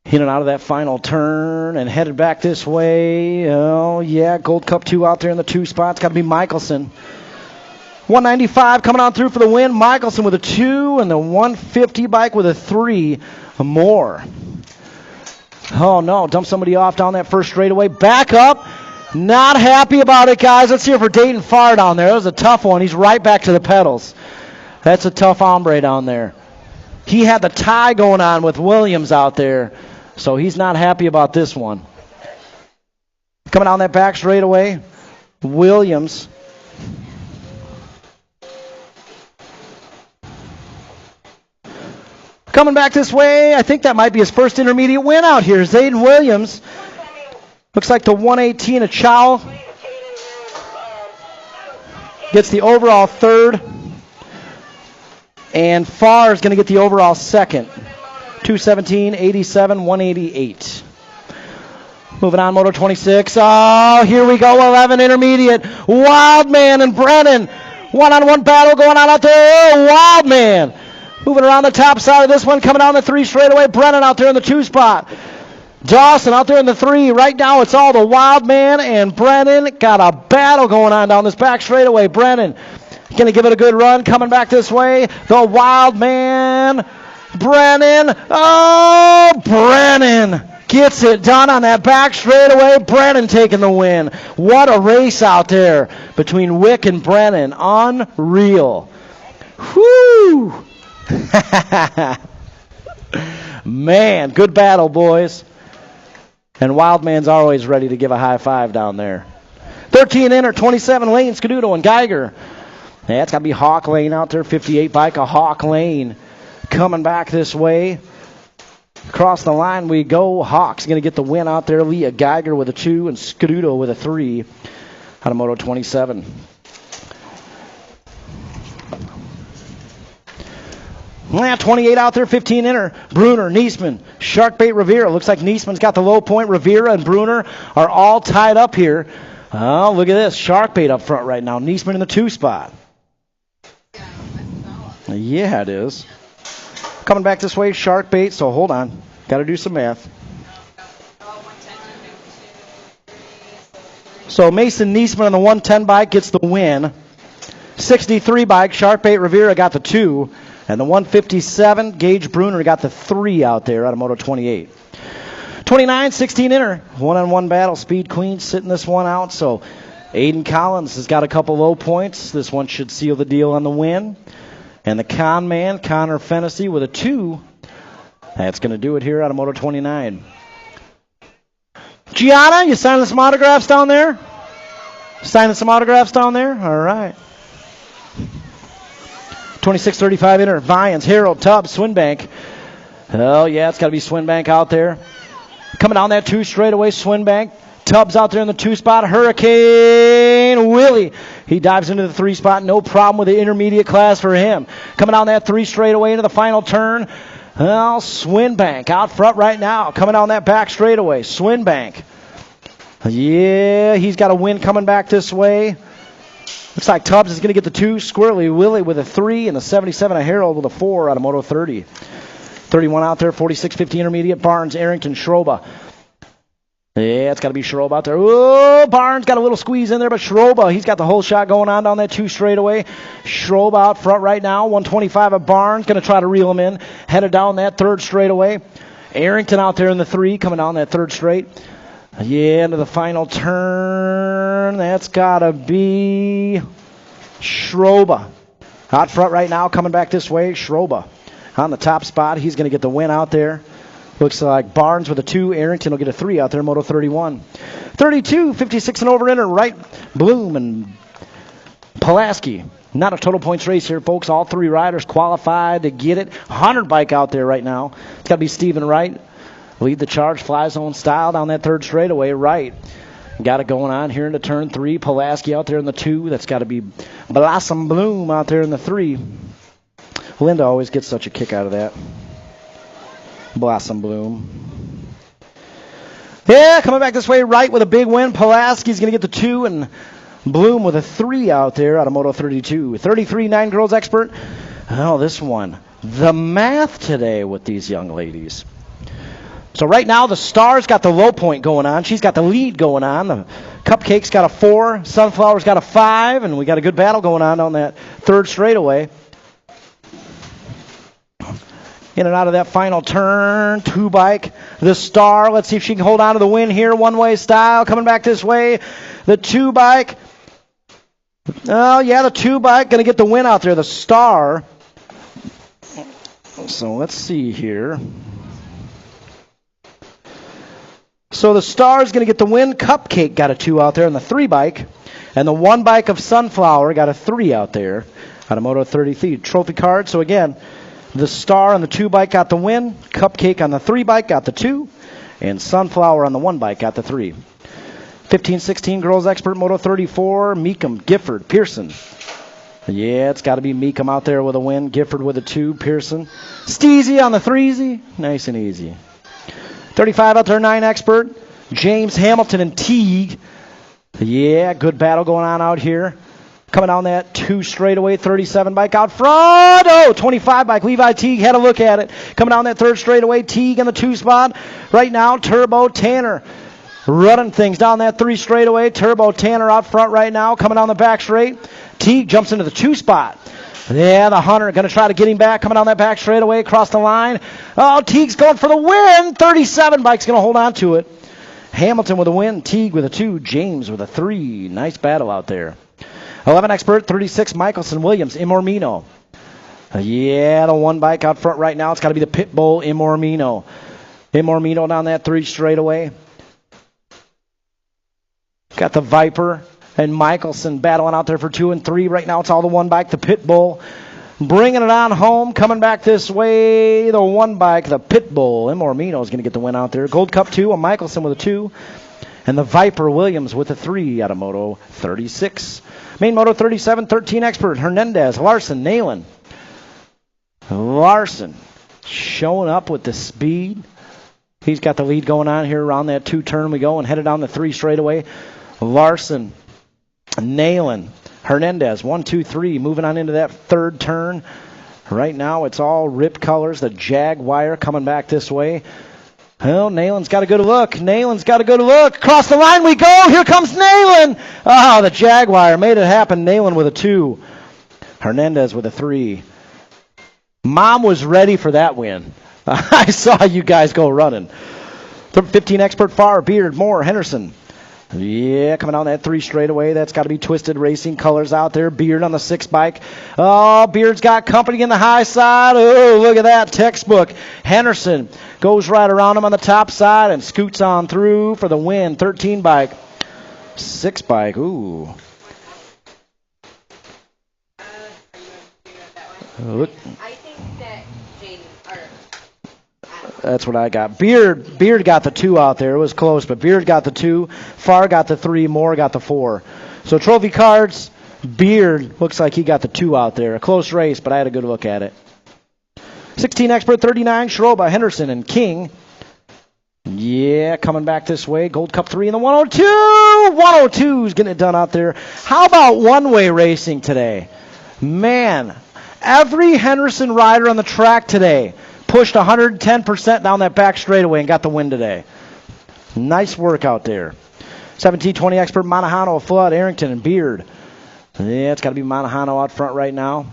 In and out of that final turn and headed back this way. Oh, yeah, Gold Cup 2 out there in the 2 spots. Got to be Michelson. 195 coming on through for the win. Michelson with a 2 and the 150 bike with a 3 more. Oh, no, dump somebody off down that first straightaway. Back up. Not happy about it, guys. Let's hear for Dayton Farr down there. That was a tough one. He's right back to the pedals. That's a tough hombre down there. He had the tie going on with Williams out there. So he's not happy about this one. Coming down that back straightaway, Williams. Coming back this way, I think that might be his first intermediate win out here. Zayden Williams. Looks like the 118 of Chow gets the overall 3rd. And Farr is going to get the overall 2nd. 217, 87, 188. Moving on, Moto 26. Oh, here we go, 11 intermediate. Wildman and Brennan. One-on-one battle going on out there. Oh, Wildman. Moving around the top side of this one, coming down the 3 straightaway. Brennan out there in the 2 spot. Dawson out there in the 3. Right now, it's all the Wildman and Brennan. Got a battle going on down this back straightaway. Brennan going to give it a good run. Coming back this way, the Wildman. Brennan. Oh, Brennan gets it done on that back straightaway. Brennan taking the win. What a race out there between Wick and Brennan. Unreal. Whoo! Man, good battle, boys. And Wildman's always ready to give a high five down there. 13 inner, 27 Lane, Scaduto, and Geiger. Yeah, it's got to be Hawk Lane out there. 58 bike of Hawk Lane. Coming back this way. Across the line we go. Hawk's going to get the win out there. Leah Geiger with a 2 and Scaduto with a 3 out of Moto 27. Yeah, 28 out there, 15 inner. Bruner, Niesman, Sharkbait, Rivera. Looks like Niesman's got the low point. Rivera and Bruner are all tied up here. Oh, look at this. Sharkbait up front right now. Niesman in the 2 spot. Yeah, it is. Coming back this way, Sharkbait, so hold on. Got to do some math. So Mason Niesman on the 110 bike gets the win. 63 bike, Sharkbait Rivera got the 2. And the 157, Gage Bruner got the 3 out there out of Moto 28. 29, 16 inner. One-on-one battle. Speed Queen sitting this one out. So Aiden Collins has got a couple low points. This one should seal the deal on the win. And the con man, Connor Fennessy, with a 2. That's going to do it here out of Moto 29. Gianna, you signing some autographs down there? Signing some autographs down there? All right. 26-35 inner. Vians, Harold, Tubbs, Swinbank. Oh, yeah, it's got to be Swinbank out there. Coming down that 2 straightaway, Swinbank. Tubbs out there in the 2 spot. Hurricane Willie. He dives into the 3 spot. No problem with the intermediate class for him. Coming down that 3 straightaway into the final turn. Well, Swinbank out front right now. Coming down that back straightaway. Swinbank. Yeah, he's got a win coming back this way. Looks like Tubbs is going to get the 2. Squirrely Willie with a 3. And the 77 of Harold with a 4 out of Moto 30. 31 out there. 46-50 intermediate. Barnes, Arrington, Schroba. Yeah, it's got to be Schroba out there. Oh, Barnes got a little squeeze in there, but Schroba, he's got the whole shot going on down that 2 straightaway. Schroba out front right now. 125 of Barnes, going to try to reel him in. Headed down that 3rd straightaway. Arrington out there in the 3, coming down that 3rd straight. Yeah, into the final turn. That's got to be Schroba. Out front right now, coming back this way. Schroba on the top spot. He's going to get the win out there. Looks like Barnes with a 2. Arrington will get a 3 out there, Moto 31. 32, 56 and over inner, right? Bloom and Pulaski. Not a total points race here, folks. All 3 riders qualified to get it. 100 bike out there right now. It's got to be Stephen Wright. Lead the charge, fly zone style down that 3rd straightaway, right. Got it going on here into turn 3. Pulaski out there in the 2. That's got to be Blossom Bloom out there in the 3. Linda always gets such a kick out of that. Blossom Bloom. Yeah, coming back this way, right with a big win. Pulaski's going to get the 2, and Bloom with a 3 out there out of Moto 32. 33, 9 girls expert. Oh, this one. The math today with these young ladies. So right now, the Star's got the low point going on. She's got the lead going on. The Cupcake's got a 4. Sunflower's got a 5, and we got a good battle going on that 3rd straightaway. In and out of that final turn, 2 bike. The Star, let's see if she can hold on to the win here. One-way style, coming back this way. The 2 bike. Oh, yeah, the 2 bike going to get the win out there. The Star. So let's see here. So the Star is going to get the win. Cupcake got a 2 out there on the 3 bike. And the 1 bike of Sunflower got a 3 out there out of Moto 33. Trophy card. So again, the Star on the 2 bike got the win. Cupcake on the 3 bike got the 2. And Sunflower on the 1 bike got the 3. 15-16 girls expert Moto 34. Meekum, Gifford, Pearson. Yeah, it's got to be Meekum out there with a win. Gifford with a 2. Pearson. Steezy on the 3-zy. Nice and easy. 35 out there, 9 expert. James Hamilton and Teague. Yeah, good battle going on out here. Coming down that 2 straightaway, 37 bike out front. Oh, 25 bike. Levi Teague had a look at it. Coming down that 3rd straightaway, Teague in the 2 spot. Right now, Turbo Tanner running things down that 3 straightaway. Turbo Tanner out front right now, coming down the back straight. Teague jumps into the 2 spot. Yeah, the Hunter going to try to get him back, coming down that back straightaway, across the line. Oh, Teague's going for the win. 37 bike's going to hold on to it. Hamilton with a win, Teague with a 2, James with a 3. Nice battle out there. 11 expert, 36, Michelson, Williams, Imormino. Yeah, the 1 bike out front right now. It's got to be the Pitbull, Imormino. Imormino down that 3 straightaway. Got the Viper and Michelson battling out there for 2 and 3. Right now it's all the 1 bike, the Pitbull. Bringing it on home, coming back this way, the 1 bike, the Pitbull. Imormino is going to get the win out there. Gold Cup 2, a Michelson with a 2. And the Viper Williams with a 3 out of Moto 36. Main Moto 37, 13 expert, Hernandez, Larson, Nayland. Larson showing up with the speed. He's got the lead going on here around that 2 turn we go and headed down the 3 straightaway. Larson, Nayland, Hernandez, 1, 2, 3, moving on into that 3rd turn. Right now it's all Rip colors, the Jaguar coming back this way. Well, Nayland's got a good look. Nayland's got a good look. Across the line we go. Here comes Nayland. Oh, the Jaguar made it happen. Nayland with a 2. Hernandez with a 3. Mom was ready for that win. I saw you guys go running. 15 expert Farr, Beard, Moore, Henderson. Yeah, coming down that 3 straightaway. That's got to be Twisted Racing colors out there. Beard on the 6 bike. Oh, Beard's got company in the high side. Oh, look at that textbook. Henderson goes right around him on the top side and scoots on through for the win. 13 bike. 6 bike. Ooh. Look, I think that Jaden, or that's what I got. Beard got the 2 out there. It was close, but Beard got the 2. Farr got the 3. Moore got the 4. So trophy cards, Beard looks like he got the 2 out there. A close race, but I had a good look at it. 16 expert, 39, Schroba, Henderson, and King. Yeah, coming back this way. Gold Cup 3 in the 102. 102 is getting it done out there. How about one-way racing today? Man, every Henderson rider on the track today pushed 110% down that back straightaway and got the win today. Nice work out there. 17-20 expert, Monahano, Flood, Arrington, and Beard. Yeah, it's got to be Monahano out front right now.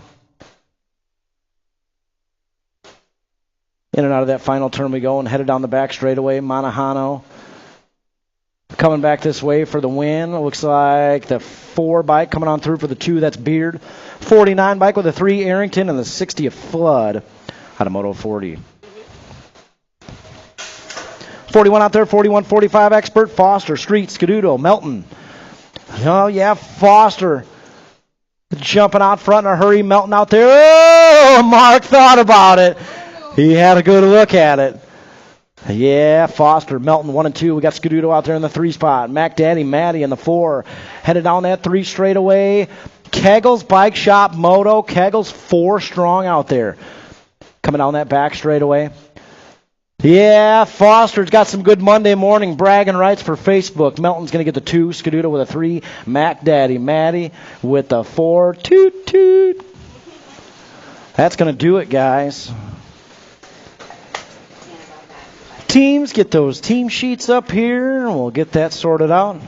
In and out of that final turn we go and headed down the back straightaway. Monahano coming back this way for the win. Looks like the 4 bike coming on through for the 2. That's Beard. 49 bike with the 3 Arrington and the 60 of Flood out of Moto 40. 41 out there. 41-45 expert. Foster, Street, Scaduto, Melton. Oh yeah, Foster jumping out front in a hurry. Melton out there. Oh, Mark thought about it. He had a good look at it. Yeah, Foster, Melton, 1 and 2. We got Scaduto out there in the 3 spot. Mac Daddy, Matty in the 4. Headed down that 3 straightaway. Keggles, Bike Shop, Moto. Keggles 4 strong out there. Coming down that back straightaway. Yeah, Foster's got some good Monday morning bragging rights for Facebook. Melton's going to get the 2. Scaduto with a 3. Mac Daddy, Matty with the 4. Toot, toot. That's going to do it, guys. Teams, get those team sheets up here, and we'll get that sorted out.